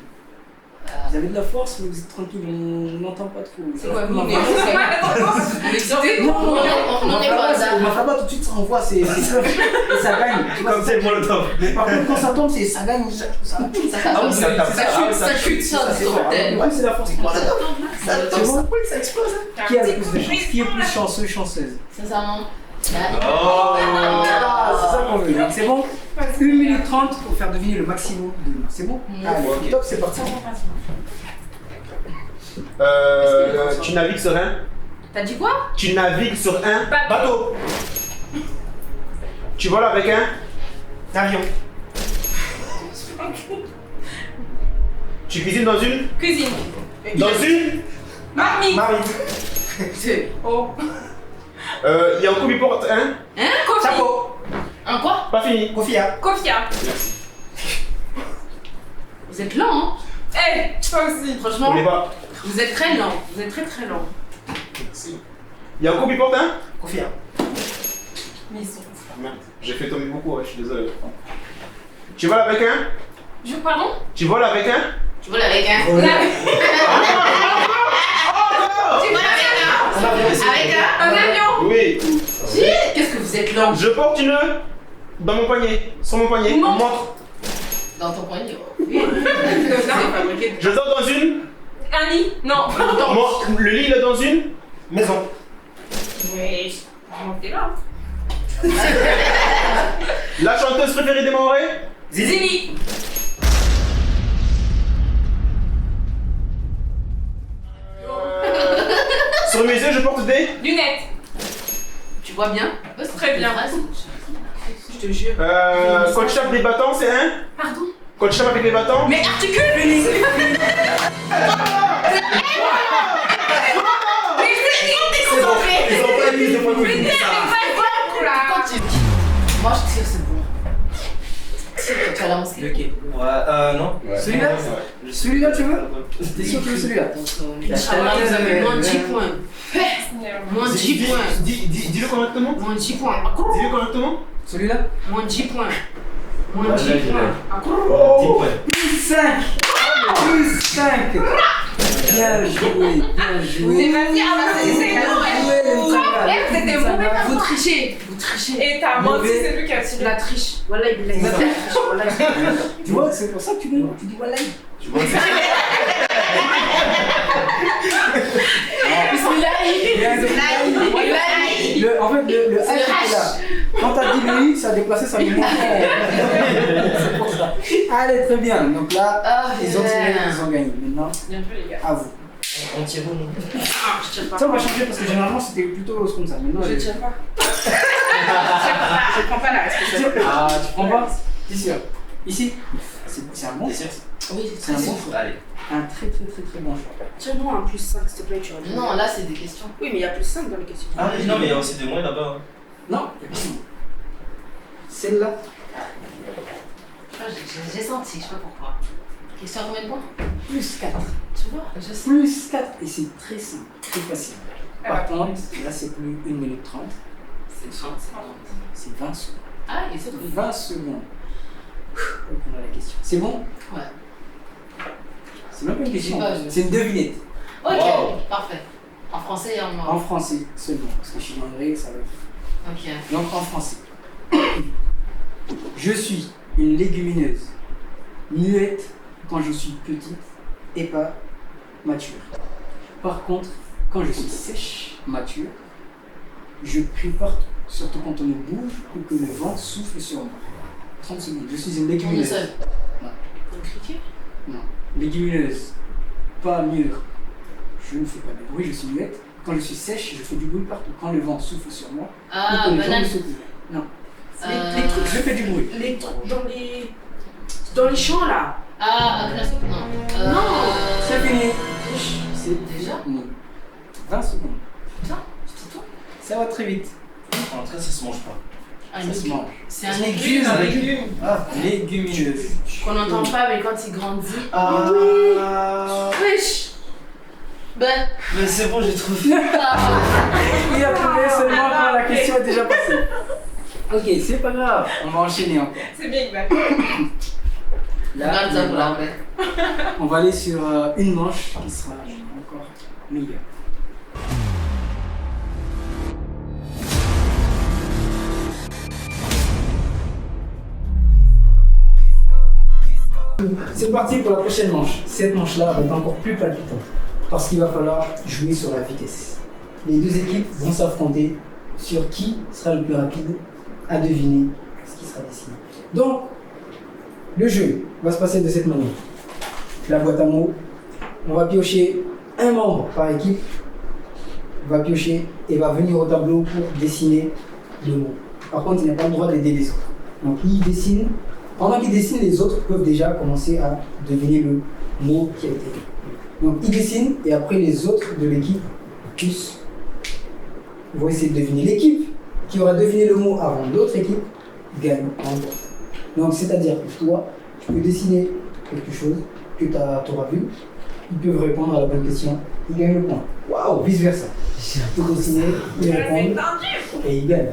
Vous avez de la force, mais vous êtes tranquille, on n'entend pas trop.
C'est quoi,
vous
vous, mais c'est quoi la excité?
Non,
on n'est pas ça.
ma flamme tout de suite ça envoie, c'est sûr. Et ça gagne.
Comme c'est le molotov.
Mais par contre, quand ça tombe, ça gagne. Ça
chute, ça
c'est ouais, c'est la force. C'est bon.
Ça explose.
Qui a le plus de chance? Qui est plus chanceux, chanceuse?
Sincèrement.
Oh.
C'est ça qu'on veut. Donc c'est bon. 1 minute 30 pour faire deviner le maximum de nous. C'est bon? Allez,
Ok.
top, c'est parti.
Tu navigues sur un.
T'as dit quoi?
Tu navigues sur un
Bateau.
Tu voles avec un.
Avion.
Tu cuisines dans une.
Cuisine.
Dans une.
Marmite.
Marine.
Oh.
Il y a un coup qui porte un.
Kofi.
Chapeau.
Un quoi?
Pas fini.
Kofia.
Kofia.
Vous êtes lent, hein?
Eh, toi aussi.
On
Franchement,
est pas.
vous êtes très lent. Vous êtes très très lent.
Il y a un coup qui porte un.
Kofia.
Mais ils sont.
Ah, merde, j'ai fait tomber beaucoup, ouais, je suis désolé. Tu voles avec un.
Je pardon?
Tu voles avec un.
Tu voles avec un?
Oh,
Là.
Tu voles avec un?
Un avion.
Oui.
Qu'est-ce que vous êtes lent?
Je porte une. Dans mon poignet. Sur mon poignet.
Une montre.
Montre.
Dans ton poignet.
Je dors dans une.
Un lit. Non.
Le lit il est dans une.
Maison.
Oui. T'es là.
La chanteuse préférée des Mahorais.
Zélie.
Sur mes yeux je porte des.
Lunettes.
Tu vois bien?
Très bien.
Je te jure.
Quand tu tapes des bâtons c'est un.
Pardon?
Quand tu tapes avec les bâtons.
Mais articule.
Ils ont pas mis de point de vue.
Moi je tire, c'est bon. Tire quand tu vas à la mosquée.
Ok. Ouais, non.
Celui-là? Celui-là, tu veux? T'es sûr que tu veux celui-là?
Inch'Allah, vous avez moins de 10 points. Moins de 10 points.
Dis-le correctement.
Moins de 10 points.
Dis-le correctement.
Celui-là?
Moins de 10 points. Moins de 10 points.
Plus 5! Plus 5! Bien joué, bien joué.
C'était mauvais.
Vous trichez. Vous trichez.
Et t'as menti, c'est lui qui a
C'est de
tiré.
la triche. Voilà, il a triche. Voilà,
Tu vois, c'est pour ça que tu dis voilà. En fait, le H était là. Quand t'as dit le I, ça a déplacé sa mémoire. C'est pour ça. Allez, très bien. Donc là,
Ah,
ils ont tiré, ils ont gagné. Maintenant,
Bien joué, les gars.
à vous.
On tire où, nous?
Ah, je tire pas.
Ça, on va changer parce que généralement, c'était plutôt comme ça. Maintenant,
Je tire pas. Je prends pas la responsabilité.
Ah, tu prends pas? T'es sûr? Ici? C'est un bon.
T'es sûr?
Oui,
C'est un bon choix.
Allez.
Un très bon choix.
Tiens-moi un plus 5, s'il te plaît, tu vois.
Non, là c'est des questions.
Oui, mais il y a plus 5 dans les questions.
Ah, oui, non, mais il y a aussi des moins là-bas.
Non, celle-là.
J'ai senti, je sais pas pourquoi. Question à combien de points?
Plus 4.
Tu vois, je sais.
Plus 4. Et c'est très simple, très facile. Par
Ah.
contre, là, c'est plus 1 minute 30.
C'est 30.
C'est 20 secondes.
Ah, et c'est tout.
20 secondes. Pour répondre à la question. C'est bon?
Ouais.
C'est même pas une question.
J'ai pas-
C'est une devinette.
Ok,
Wow.
parfait. En français et en
En
anglais.
français seulement. Parce que je suis en anglais, ça va être.
Ok.
Donc en français. Je suis une légumineuse. Muette quand je suis petite et pas mature. Par contre, quand je suis sèche, mature, je crie partout. Surtout quand on me bouge ou que le vent souffle sur moi. 30 secondes. Je suis une
On est
légumineuse.
seul.
Un criquet?
Non. Légumineuse. Pas mûre. Je ne fais pas de bruit, je suis muette. Quand je suis sèche, je fais du bruit partout. Quand le vent souffle sur moi,
Ah,
ou que les gens
banane.
me secouent. Non.
Les trucs,
Je fais du bruit.
les trucs dans les champs là.
Ah, Knasop, non.
Non.
C'est fini.
C'est déjà
Non. 20 secondes.
Putain, c'est tout.
Ça va très vite.
En tout cas, ça se mange pas.
Ah,
Ça se mange.
c'est un légume
Un légume.
Ah, légumineuse.
qu'on n'entend pas, mais quand il grandit.
Ah.
Wesh.
Ben.
Mais c'est bon, j'ai trouvé.
Ah.
Il a trouvé seulement quand la question est déjà passée. Ok, c'est pas grave. On va enchaîner encore.
C'est bien, Iqbal.
Regarde ça pour la vraie.
On va aller sur une manche qui sera encore meilleure. C'est parti pour la prochaine manche. Cette manche-là va être encore plus palpitante parce qu'il va falloir jouer sur la vitesse. Les deux équipes vont s'affronter sur qui sera le plus rapide à deviner ce qui sera dessiné. Donc, le jeu va se passer de cette manière. La boîte à mots, on va piocher un membre par équipe, va piocher et va venir au tableau pour dessiner le mot. Par contre, il n'a pas le droit d'aider les autres. Donc, il dessine. Pendant qu'il dessine, les autres peuvent déjà commencer à deviner le mot qui a été dit. Donc, il dessine et après, les autres de l'équipe tous vont essayer de deviner. L'équipe qui aura deviné le mot avant l'autre équipe gagne en remporte. Donc, c'est-à-dire que toi, tu peux dessiner quelque chose que tu auras vu. Ils peuvent répondre à la bonne question. Ils gagnent le point. Waouh, vice-versa. Tu peux dessiner, ils répondent et ils gagnent.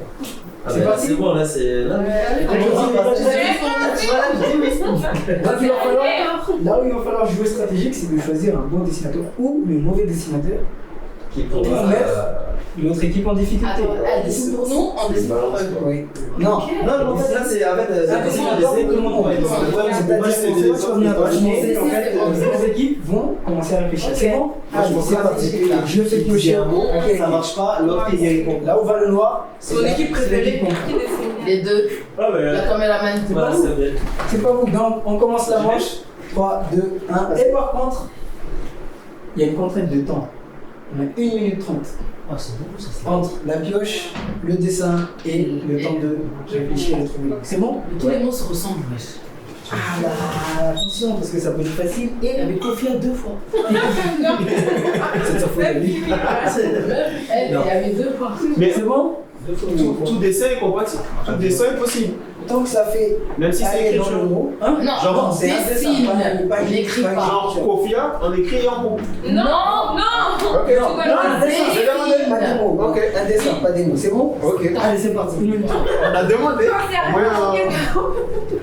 C'est parti.
C'est bon, là, c'est. Là,
Là où il va falloir jouer stratégique, c'est de choisir un bon dessinateur ou le mauvais dessinateur
qui
pour
pourra.
mettre l'autre équipe en difficulté.
Attends, elle dessine pour nous, on dessine pour eux.
Oui. Non.
Non, en fait, là, c'est. En fait,
Ah,
c'est
c'est
possible de
tout le monde. C'est-à-dire que les autres équipes vont commencer à réfléchir. C'est bon? Allez, c'est parti. Je fais piocher un mot.
Ça marche pas, l'autre il y répond.
Là où va le noir,
Son équipe préférée.
l'équipe.
Les deux.
Ah, mais
La caméraman.
voilà, c'est bien.
C'est pas vous. Donc, on commence la manche. 3, 2, 1. Et par contre, il y a une contrainte de temps. On a 1 minute 30.
Ah, c'est bon, ça, c'est
Entre la pioche, le dessin et le temps de réfléchir et de trouver. C'est bon?
Tous les mots se ressemblent, wesh.
Ah là, attention parce que ça peut être facile et avec Kofia 2 fois. C'est sa faute à lui.
Il y avait deux fois.
Mais
C'est bon?
tout dessin est compatible. Tout dessin est possible.
Tant que ça fait
Même si c'est
aller
écrit
dans le mot. Hein?
Non,
Genre,
on
c'est un dessin,
dessine.
pas
On n'écrit pas.
Genre Kofia, on écrit en groupe.
Non, non.
Ok,
Non, un dessin,
j'ai demandé.
pas des mots.
Ok.
Un dessin, pas des mots. C'est bon?
Ok.
Allez, c'est parti. 1 minute.
On a demandé. Ouais,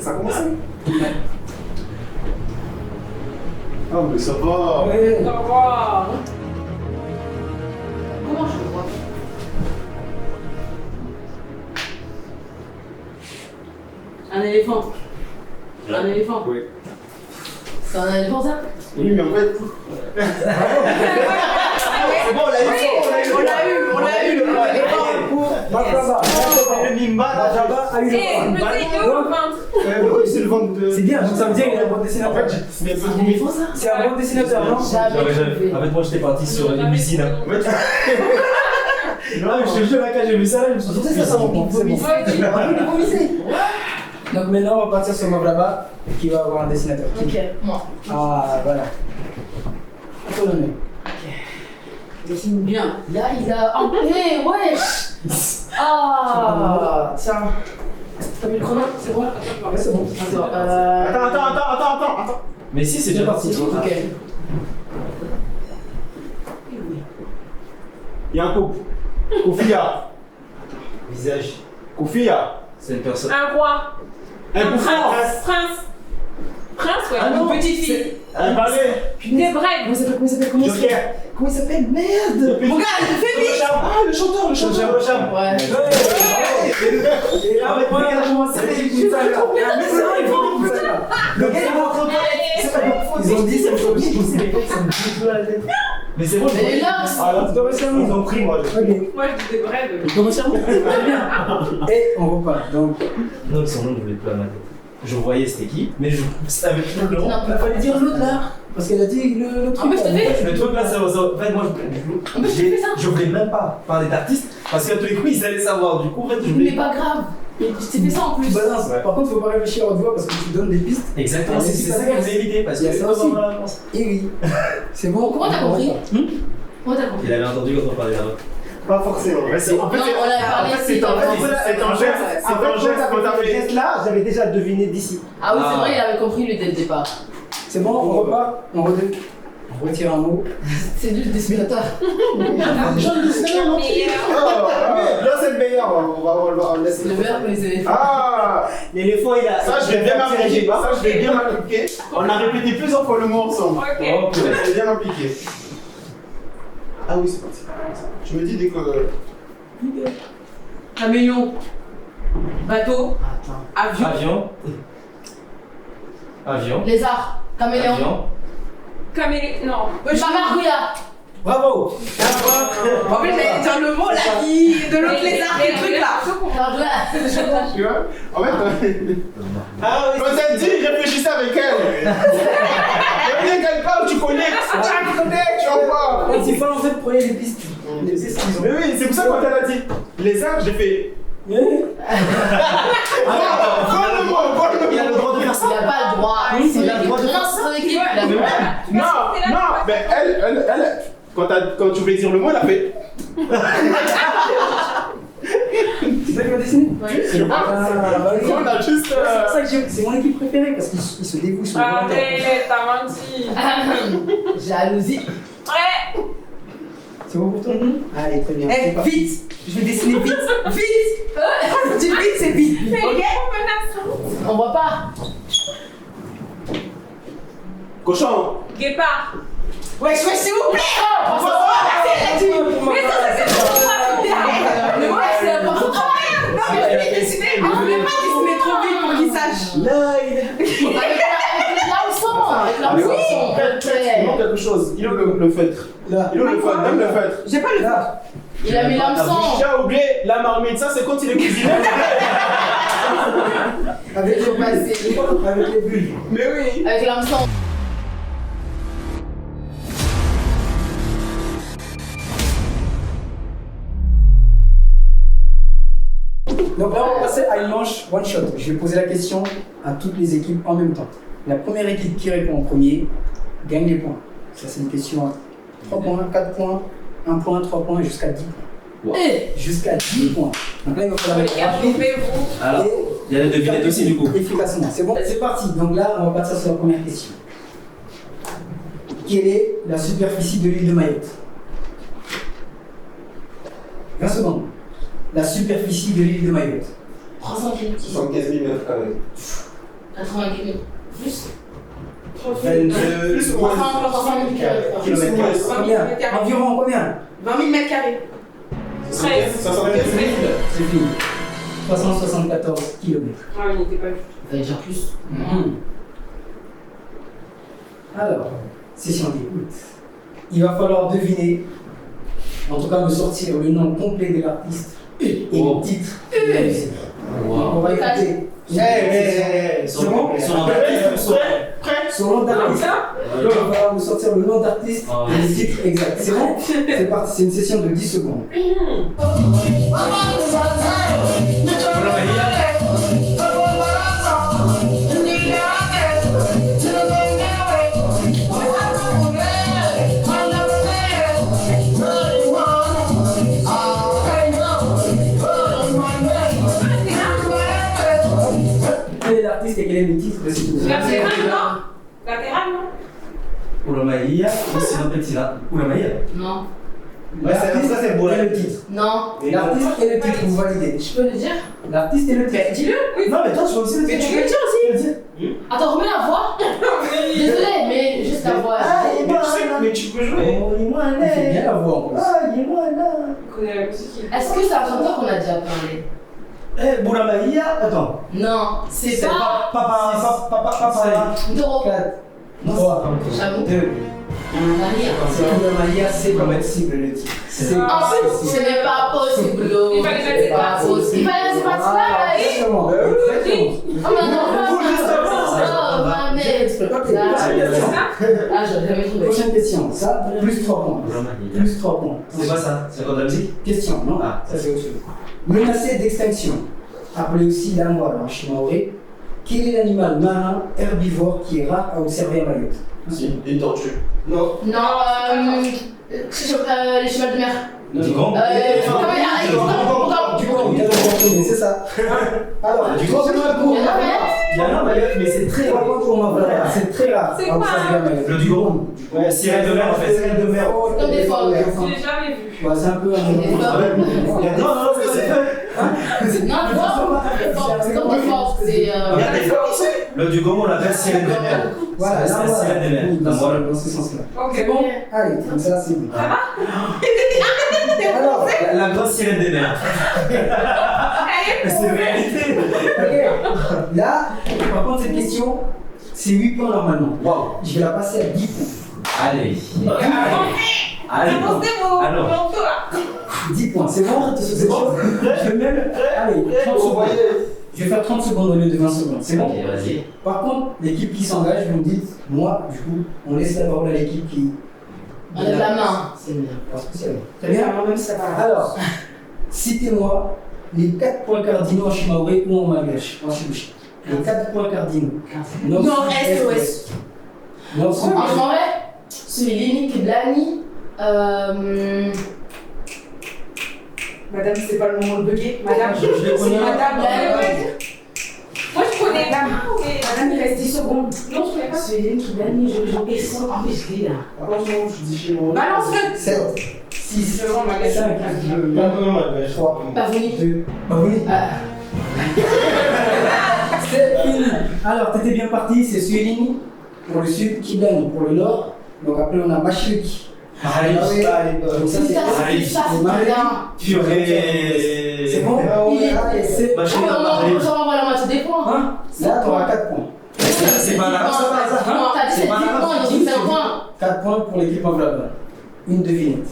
ça commence. Ah, mais ça va.
Ouais.
Au revoir.
Comment je le vois? Un éléphant. Un éléphant.
Oui.
C'est un éléphant ça?
Oui, mais en fait. C'est bon, on l'a eu.
On l'a eu.
Baklava.
le Mimba,
Baklava a eu le
Eh,
point.
petit Léo,
Donc,
20.
C'est le ventre de.
c'est bien, donc ça veut dire qu'il est un bon
En
dessinateur.
fait, c'est un peu
Un éléphant ça?
C'est un bon dessinateur, non?
Jamais trouvé.
En fait, moi j'étais parti sur une usine. Hein.
Ouais,
Non, mais je te jure, là, quand j'ai vu ça, là, je me suis dit,
C'est ça, mon point. C'est bon. Donc maintenant, on va partir sur Mablaba qui va avoir un dessinateur. Qui-
Ok, moi.
Ah, voilà. Plutôt le même.
Dessine bien. Là, il a. Oh, hé, wesh! Ah! Tiens. T'as mis le chrono? C'est bon?
Ouais, c'est bon.
Ah, c'est bon.
Attends.
Mais si, c'est déjà parti.
Ok.
Il y a un couple. Kofia.
Visage.
Kofia.
C'est une personne.
Un roi.
Un bouffon.
Prince, ouais.
Ah non,
Une petite fille.
Un balai.
Des brèves.
Joker.
Comment il s'appelle? Merde!
Regarde, fais vite.
Ah, le chanteur.
Ouais.
Et là, on va commencer avec Moussala. Mais c'est vrai, ils vont Moussala. Le gars, il rentre pas. Ils ont dit, c'est le premier qui sait les mecs, ça me fout tout à la tête.
Mais c'est bon, je
Mais là,
Ah, là, ils ont pris, moi.
Ok.
Moi, je dis des brèves.
Comment ça? Très bien. Et on repart. Donc,
Non, son nom, je voulais plus à ma tête. je voyais cette équipe, mais je savais plus le nom.
Non, il fallait dire l'autre là.
Parce qu'elle a dit le truc.
En fait, je te fais.
Le truc là, c'est. En fait, moi,
En fait, je fais ça.
je voulais même pas parler d'artistes parce qu'à tous les coups, ils allaient savoir. Du coup, en fait, je
Mais
voulais.
pas grave. Mais je t'ai fait ça en
Tu
plus.
balances.
Ouais.
Par contre, faut pas réfléchir à haute voix parce que tu donnes des pistes.
Exactement,
Ah,
c'est
c'est
ça
pas
que je
ça.
voulais éviter parce
Il y a
que.
ça aussi. Et oui. C'est bon.
Comment t'as compris Comment t'as compris?
Il avait entendu quand on parlait là-bas.
Pas forcément.
En fait,
Non, on avait parlé
En fait,
ici.
c'est un
c'est
geste.
un geste quand t'as
Ce
fait.
geste-là, j'avais déjà deviné d'ici.
Ah oui, c'est
Ah.
vrai, il avait compris lui dès le départ.
C'est bon, on repart. On retire un mot.
C'est lui le dessinateur.
Là, c'est le meilleur. On laisse
Le verbe pour les éléphants.
Ah,
L'éléphant, il a.
Ça, je vais bien m'appliquer. Ça, je vais bien m'appliquer. On a répété plusieurs fois le mot ensemble.
Ok.
Oh,
Je vais bien m'appliquer. Ah oui, c'est parti. Je me dis dès que.
Caméléon. Bateau.
Attends.
Avion.
Avion. Avion.
Lézard. Caméléon.
Avion.
Non.
Mamargouilla.
Bravo.
En fait, j'allais dire le mot là de l'autre lézard, le truc là.
Tu vois En fait,
Ah oui.
quand elle dit, réfléchissez avec elle. Bien qu'elle parle, tu connais. Tu connais, tu vas voir.
Ouais, c'est pas en fait, prenez les pistes. Les pistes qu'ils ont.
Mais oui, c'est pour ça que quand elle a dit les arbres, j'ai fait. Prends le mot, prends le
Il a le
mot.
droit de faire ça.
Il a pas le droit.
Oui,
C'est
il a le droit de faire
son équipe. Il a le droit.
Non, mais elle, quand tu voulais dire le mot, elle a fait.
C'est ça qu'il va dessiner.
Oui.
On a juste.
C'est pour ça que c'est mon équipe préférée parce qu'ils se dévouent sur le
Arrête, t'as menti.
Jalousie.
Ouais.
C'est bon pour toi Allez, très bien.
Eh,
C'est parti.
vite. Je vais dessiner vite. Vite. Quand je dis vite, c'est vite. Ok.
On voit pas.
Cochon.
Guépard. Wesh, s'il vous plaît.
Oh,
Mais ça, c'est
mais ouais, c'est pour son travail.
Non, mais je vais dessiner. Je voulais pas dessiner trop vite pour qu'il sache.
Avec l'hameçon. Avec l'hameçon.
Il manque quelque chose. Il est où le feutre?
Là.
Il est où le feutre? Donne le feutre.
J'ai pas le feutre.
Il a mis l'hameçon.
J'ai oublié la marmite. Ça, c'est quand il est cuisiné.
Avec le
passé.
Avec les bulles.
Mais oui.
Avec l'hameçon.
Donc là, on va passer à une manche one shot. Je vais poser la question à toutes les équipes en même temps. La première équipe qui répond en premier gagne les points. Ça, c'est une question à 3 points, 4 points, 1 point, 3 points, jusqu'à 10 points.
Eh.
Jusqu'à 10 points. Donc là, il va falloir être rapide.
Alors, il y a les devinettes aussi du coup.
Efficacement. C'est bon, c'est parti. Donc là, on va partir sur la première question. Quelle est la superficie de l'île de Mayotte? 20 secondes. La superficie de l'île de Mayotte.
300 km.
75 000 mètres carrés.
80 km. Plus.
22.
Plus ou moins.
300 km.
Kilomètres.
Combien? Environ combien?
20 000 mètres carrés.
75 000.
C'est fini. 374 km.
Ah, il n'était pas juste.
Fallait dire plus.
Alors, session d'écoute. Il va falloir deviner, en tout cas me sortir le nom complet de l'artiste et le titre de la musique. On va écouter.
Son nom d'artiste.
Son nom d'artiste. Il va falloir me sortir le nom d'artiste et le titre exact. C'est bon? C'est parti, c'est une session de 10 secondes. Quel est l'artiste et quel est le titre de cette musique?
Latéral, non? Latéral, non?
Oulamaïa, sinon petit là. Oulamaïa.
Non.
L'artiste
ça, c'est beau,
et
là.
le titre.
Non.
L'artiste et le titre, vous validez.
Je peux le dire?
L'artiste et le titre.
Dis-le.
Non, mais toi, tu peux aussi le
Mais
dire.
tu peux le dire aussi.
Attends, remets la voix. Désolé, mais juste la voix.
Mais tu peux jouer.
Il fait bien la voix en plus.
Il connaît la musique.
Est-ce que c'est un chanteur qu'on a déjà parlé?
Eh, Boulamaïa, attends.
Non, c'est pas.
Papa.
Ndoro.
4, 3,
J'avoue.
2,
Maria.
c'est Maria, c'est pas possible le titre. C'est
En fait, ce n'est pas possible.
Il fallait mettre
C'est pas
cette
possible. Il fallait mettre cette partie-là,
Exactement.
Ah, mais non, ma mère. Ah, j'aurais jamais trouvé.
Prochaine question. Ça, plus 3 points. Plus 3 points.
C'est quoi ça? C'est encore de la musique?
Question, non?
Ah.
Ça c'est autre chose. Menacé d'extinction, appelé aussi la moelle en shimaoré, quel est l'animal marin herbivore qui est rare à observer à Mayotte?
Une tortue.
Non.
Non, les chevals de mer.
Dugong?
C'est ça. Alors,
Du
du
coup,
coup,
Il y en a Mayotte, mais c'est très rare.
c'est très rare
C'est
à
quoi,
observer à Mayotte.
Le dugong?
Ouais,
Sirène de mer en fait.
Sirène de mer.
Comme des phoques.
Je l'ai jamais vu.
Ouais, c'est un peu un.
Il y a des-
Non, non, c'est
Non, c'est comme des phoques. C'est.
Le dugong, on l'appelle sirène de mer.
Voilà,
C'est
là,
la sirène de mer.
oui,
La moelle.
dans ce sens-là.
Ok,
C'est bon? Allez, donc ça c'est bon. Alors,
La grosse sirène des mers.
Allez,
C'est une réalité.
ok. Là, par contre, cette question, c'est 8 points normalement.
Waouh.
Je vais la passer à 10 points.
Allez. Allez.
avancez vos
Alors.
manteaux là.
10 points, c'est bon? C'est bon? Je vais même. Allez, 30 secondes. Je vais faire 30 secondes au lieu de 20 secondes. C'est bon?
Ok, vas-y.
Par contre, l'équipe qui s'engage, vous me dites, moi, du coup, on laisse la parole à l'équipe qui.
On lève la main. C'est bien.
Alors, spécialement. Très bien.
Même ça va.
Alors, citez-moi les 4 points cardinaux en shimaoré ou en malgache, en shibushi. Les 4 points cardinaux.
Nord, est, ouest.
Nord, sud,
En vrai, Suilini, Kiblani.
Madame, c'est pas le moment de bugger. Madame,
Je les connais.
c'est madame. Moi, je connais.
Madame, il reste 10 secondes.
Non, je connais pas.
Suilini, Kiblani, je descends. En plus, je l'ai là.
Franchement, je dis chez moi.
Balance-le.
7, 6, 5, 3,
Pavouni.
2, Pavouni. C'est fini. Alors, t'étais bien parti, c'est Suelini pour le sud, Kiblani pour le nord. Donc après, on a Mashiki.
Allez.
Donc ça, c'est
Purée.
C'est bon? C'est
Ma chérie,
On va avoir la moitié des points.
hein? Là, t'auras 4 points.
c'est pas là.
T'as dit 10 points, donc tu fais un point.
4 points pour l'équipe en blabla. Une devinette.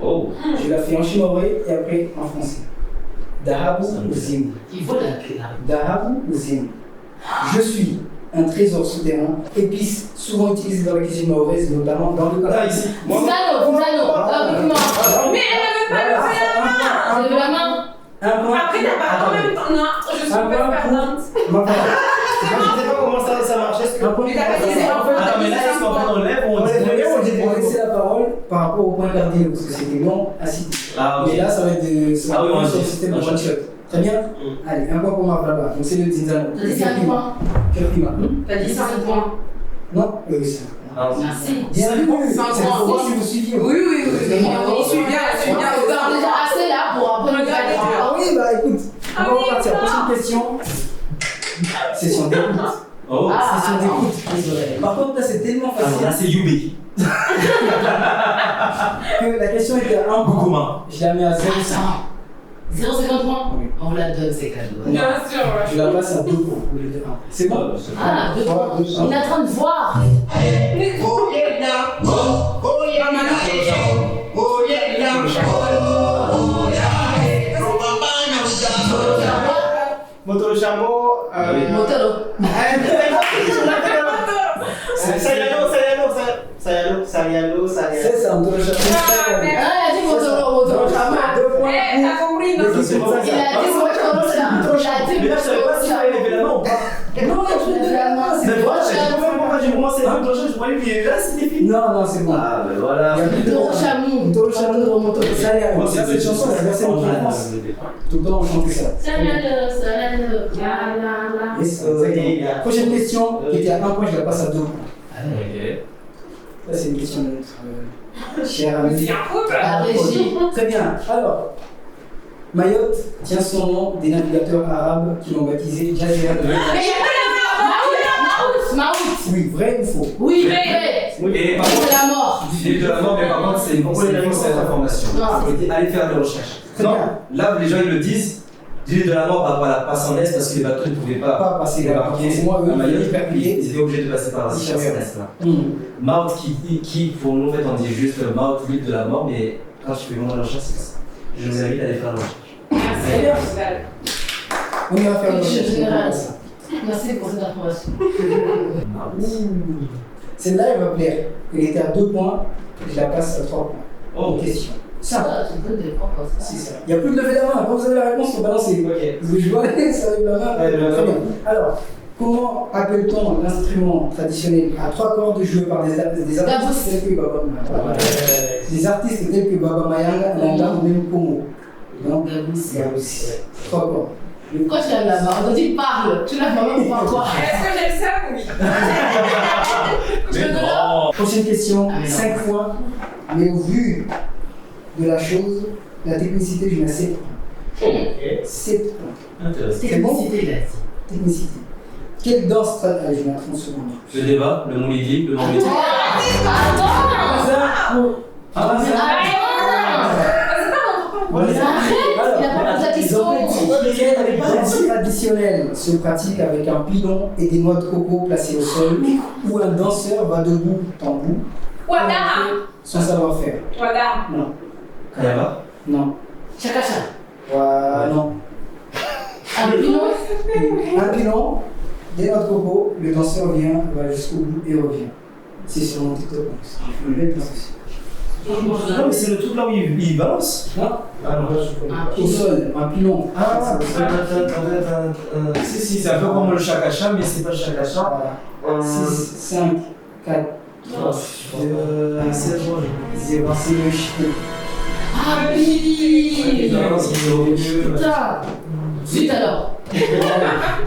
Oh.
Je la fais en shimaoré et après en français. Dahabu Zim.
Il faut la clé là.
Dahabu Zim. Je suis un trésor souterrain, épice souvent utilisé dans la cuisine mahoraise, notamment dans le
Là,
Qatar.
ici.
Zizano, document.
Mais elle avait pas levé la main.
Lève la main.
Un point.
Après, t'as pas en même temps. Non, je suis
Un
pas
point
perdante.
pour ma part.
Je sais pas comment ça marche. Est-ce que.
Un point
Mais t'as pas dit
pour
c'est
ma
un
part.
peu.
Attends, mais là, est-ce qu'en fait on lève ou on dit
On va laisser la parole par rapport au point cardinal, parce que c'était long à citer.
Ah, ok.
Mais là, ça va être
Ah oui, on
sur le
dit.
système de one shot. Très bien? Allez, un point pour ma part là-bas. Donc c'est le Zinzano.
T'as dit 5 points.
Kurpima.
T'as dit 5 points.
Non? Oui, c'est ça.
Ah,
Merci.
Bien vu, c'est
Cinq
pour
points.
voir si vous suiviez.
Oui, oui, oui. Il suit bien, il suit bien.
On a déjà assez là pour après nous faire
Ah oui, bah écoute, on va repartir. Prochaine question. Session d'écoute.
Oh.
Session d'écoute. Par contre, là, c'est tellement
Alors là,
facile
c'est Yubi.
que la question était à 1 point.
Goukouma.
Je la mets à 0,5.
0,50 points.
Oui.
On la donne, c'est cadeau.
Bien sûr, ouais.
Je la passe à 2 points au lieu de 1. C'est bon?
Ah, 2 points. On est en train de voir.
Moto le chameau.
Motolo.
Sayalo.
C'est ça, on doit le chercher.
Ah, mais-
Ah, il a dit Motolo, Motolo.
2 points
Eh, t'as compris, non?
pour l'équipe
Il a dit Motolo, ça. Il a dit
Mais là, je savais pas si
Motolo,
j'avais levé la main ou pas.
Non, je vais te la main.
C'est voilà, j'ai complètement quand j'ai commencé à je voyais qu'il est là, c'était fini.
Non, non, c'est bon.
Ah, ben voilà.
Il y a plus de
Toro Chamou.
Toro Chamou.
Motolo.
Ça y est, ça, cette chanson, la version en France. Tout le temps, on chante ça.
Salado, salado. La, la, la.
Yes, exactement. Prochaine question, qui était à 1 point, je la passe à 2 points.
Ok.
Ça, c'est une question de notre cher ami.
C'est un couple.
La régie.
Très bien. Alors, Mayotte tient son nom des navigateurs arabes qui l'ont baptisé Jazira de
Mais il y a pas
Maout.
Oui, vrai ou faux?
Oui, vrai.
Et par
C'est
contre,
la mort.
l'île de la mort, mais par contre, c'est une fausse information.
Non.
Allez faire des recherches.
Très
Non,
bien.
là, les gens ils le disent, l'île de la mort par rapport à la passe en est parce que les bateaux ne pouvaient pas
Pas passer là.
débarquer
C'est moi, eux,
à Mayotte,
hyperplié.
ils étaient obligés de passer par la
Si,
passe en
j'avais
est là.
Hum.
Maut qui, pour nous, en fait, on dit juste Maut, l'île de la mort, mais quand tu fais vraiment la recherche, je vous invite à aller faire la recherche.
Très bien.
de couple.
On ira faire une
Culture
recherche.
générale. Merci pour cette information.
Celle-là, elle va plaire. Elle était à 2 points, je la passe à 3 points.
Oh.
Question. Simple.
Ça, tu donnes des points comme ça.
C'est ça. Il n'y a plus de lever la main. Quand vous avez la réponse, il faut balancer.
Ok.
Vous jouez, ça lève la main.
Ouais,
Très bien. Alors, comment appelle-t-on l'instrument traditionnel à 3 cordes joué par des artistes tels que Baba Mayanga, des artistes tels que Baba Mayanga, Langa ou même Komo? Donc, Gabousi. 3 cordes.
Quand tu lèves la main, on te dit parle. Tu lèves la main pour faire quoi?
Est-ce que j'ai le seum? Oui.
Mais non.
Prochaine question,
Ah, mais non.
5 points. Mais au vu de la chose, la technicité, je mets 7 points. 7 points.
Intéressant.
C'est bon?
Technicité, là.
Technicité. Quelle danse traditionnelle? Je mets à 30 secondes.
Le débat, le moulidi, le moulidi.
Il a pas posé la question.
Quelle danse traditionnelle se pratique avec un pilon et des noix de coco placées au sol où un danseur va debout en bout
Wadara.
sans savoir-faire?
Wadara.
Non.
Kayaba.
Non.
Chakacha.
Non.
Un pilon.
Un pilon, des noix de coco, le danseur vient, va jusqu'au bout et revient. C'est sur mon TikTok. Une belle transition.
Non, mais c'est le truc là où il balance.
Non.
Ah non, là je connais.
Au sol, un pilon.
Ah, si, c'est un peu comme le chakacha, mais c'est pas le chakacha.
6, 5, 4, 3, 7, 0, c'est le chien.
Ah oui. Putain. Zut alors.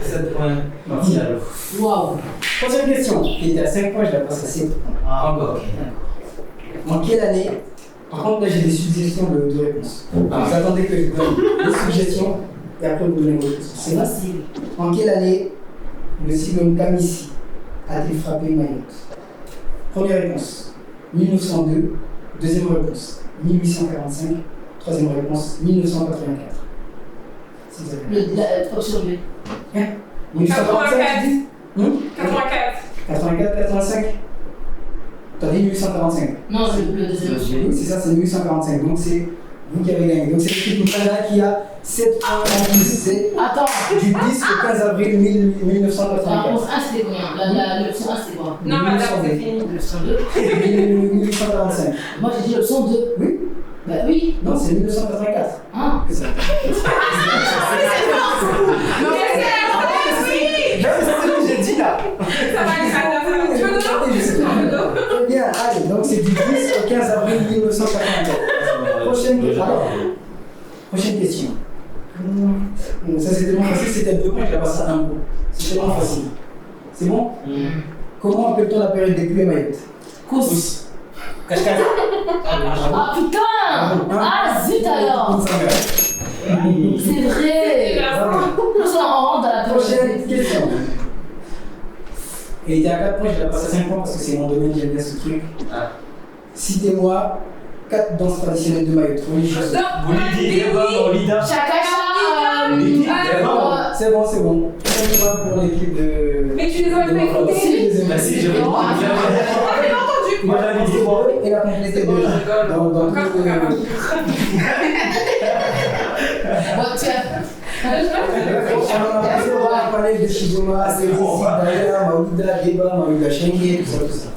7 points. Merci alors.
Waouh.
Troisième question. Il était à 5 points, je la passe à 7 points.
Ah, encore.
En quelle année? Par contre, là j'ai des suggestions de réponses. Vous attendez que je vous donne des suggestions et après vous donnez vos réponses. C'est bon?
facile.
En quelle année le cyclone Kamissi a-t-il frappé Mayotte? Première réponse, 1902. Deuxième réponse, 1845. Troisième réponse, 1984. Si vous avez-
Option B.
1945, tu dis
84.
84, 85. T'as dit 1845.
Non, le deuxième.
Oui, c'est ça, c'est 1845. Donc c'est vous qui avez gagné. Donc c'est l'équipe Mukana qui a 7 points en plus. C'est
Attends.
du 10 au 15 avril
La
1984.
réponse 1 c'était combien? L'option 1 c'était quoi?
Non, madame, c'est fini.
L'option 2.
1845.
Moi j'ai dit l'option 2.
Oui.
Bah oui.
Non, c'est 1984.
Hein?
Que ça.
Non, mais
C'est ce que j'ai dit là.
ça va aller, madame. Tu veux de l'eau?
Très bien, allez, donc c'est du 10 au 15 avril 1984. Prochaine question. Ça c'est tellement facile, c'était 2 points, je la passe à 1 point. C'est tellement facile. C'est bon? Comment appelle-t-on la période des pluies à Mayotte?
Cous.
Cache-cache.
Ah putain! Ah zut alors! C'est vrai! Nous sommes en rentre dans la
Prochaine question. Elle était à 4 points, je la passe à 5 points parce que c'est mon domaine, j'aime bien ce truc.
Ah.
Citez-moi 4 danses traditionnelles de Mayotte. Religieuses.
Moulidi, débat, Molida.
Chakacha!
C'est bon, c'est bon. 5 points pour l'équipe de.
Mais tu les as
de
pas
Montfort.
écoutés.
Si,
Bah si, j'ai
Ah, mais entendu.
Moi j'avais dit quoi?
Et la complété déjà. Dans tout le.
Bon, tiens.
On va parler de Shizoma, Sezi, Daya, Maouda, Deba, Maouda Shenge, tout ça, tout ça.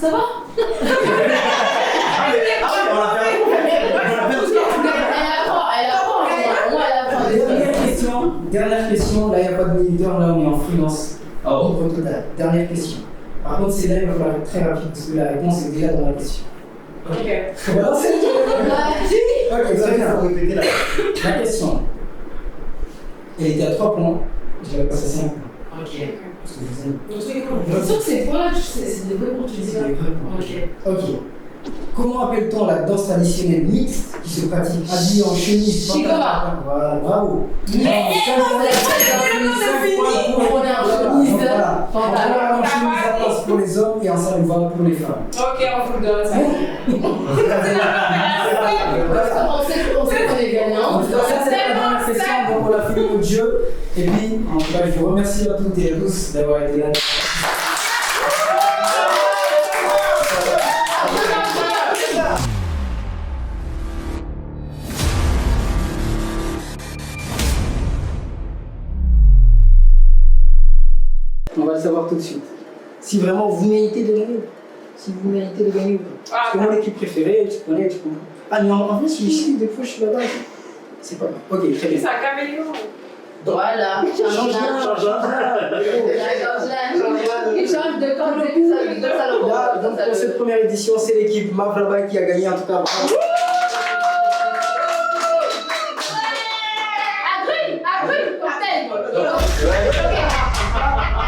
Ça va? Elle apprend.
Dernière question, là il n'y a pas de moniteur, là on est en freelance.
Ah bon?
Libre total. Dernière question. Par contre, celle-là il va falloir être très rapide parce que la réponse est déjà dans la question.
Ok.
Voilà, c'est Ok, très bien.
Faut répéter là.
La question. Elle était à 3 points, je vais passer à 5 points.
Ok.
Parce que je vous aime.
C'est sûr que c'est quoi là? C'est des vrais points, tu dis
C'est
ça?
des vrais points.
Ok.
Ok. Comment appelle-t-on la danse traditionnelle mixte qui se pratique habillée en chemise?
Shigoma.
Voilà, bravo.
Mais
On est
en chemise.
Voilà.
Pantalon.
En chemise à place pour les hommes et en salle voilà pour les femmes.
Ok, on vous le donne ça.
On sait qu'on est gagnant.
Donc ça c'est la dernière session, donc on a fini notre jeu. Et puis, en tout cas, je vous remercie à toutes et à tous d'avoir été là. savoir tout de suite si vraiment vous méritez de gagner. Si vous méritez de gagner ou pas. Parce que moi, l'équipe préférée, tu connais, tu comprends. Ah, mais en vrai, celui-ci, des fois, je suis là-bas. C'est pas mal. Ok, très bien.
C'est un caméléon.
Voilà, change là. Il change de camp de salon.
Là, donc, pour cette première édition, c'est l'équipe Mavlaba qui a gagné. En tout cas, bravo.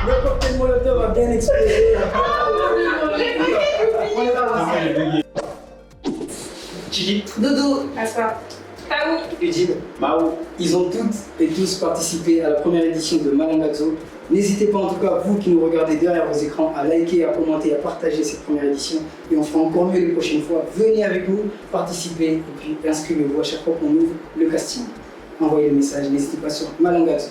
Le cocktail Molotov a bien explosé.
Chichi,
Doudou.
Aspa. Taou.
Eugene,
Mao.
ils ont toutes et tous participé à la première édition de Malangazo. N'hésitez pas, en tout cas, vous qui nous regardez derrière vos écrans, à liker, à commenter, à partager cette première édition. Et on fera encore mieux les prochaines fois. Venez avec nous, participez et puis inscrivez-vous à chaque fois qu'on ouvre le casting. Envoyez le message, n'hésitez pas sur Malangazo.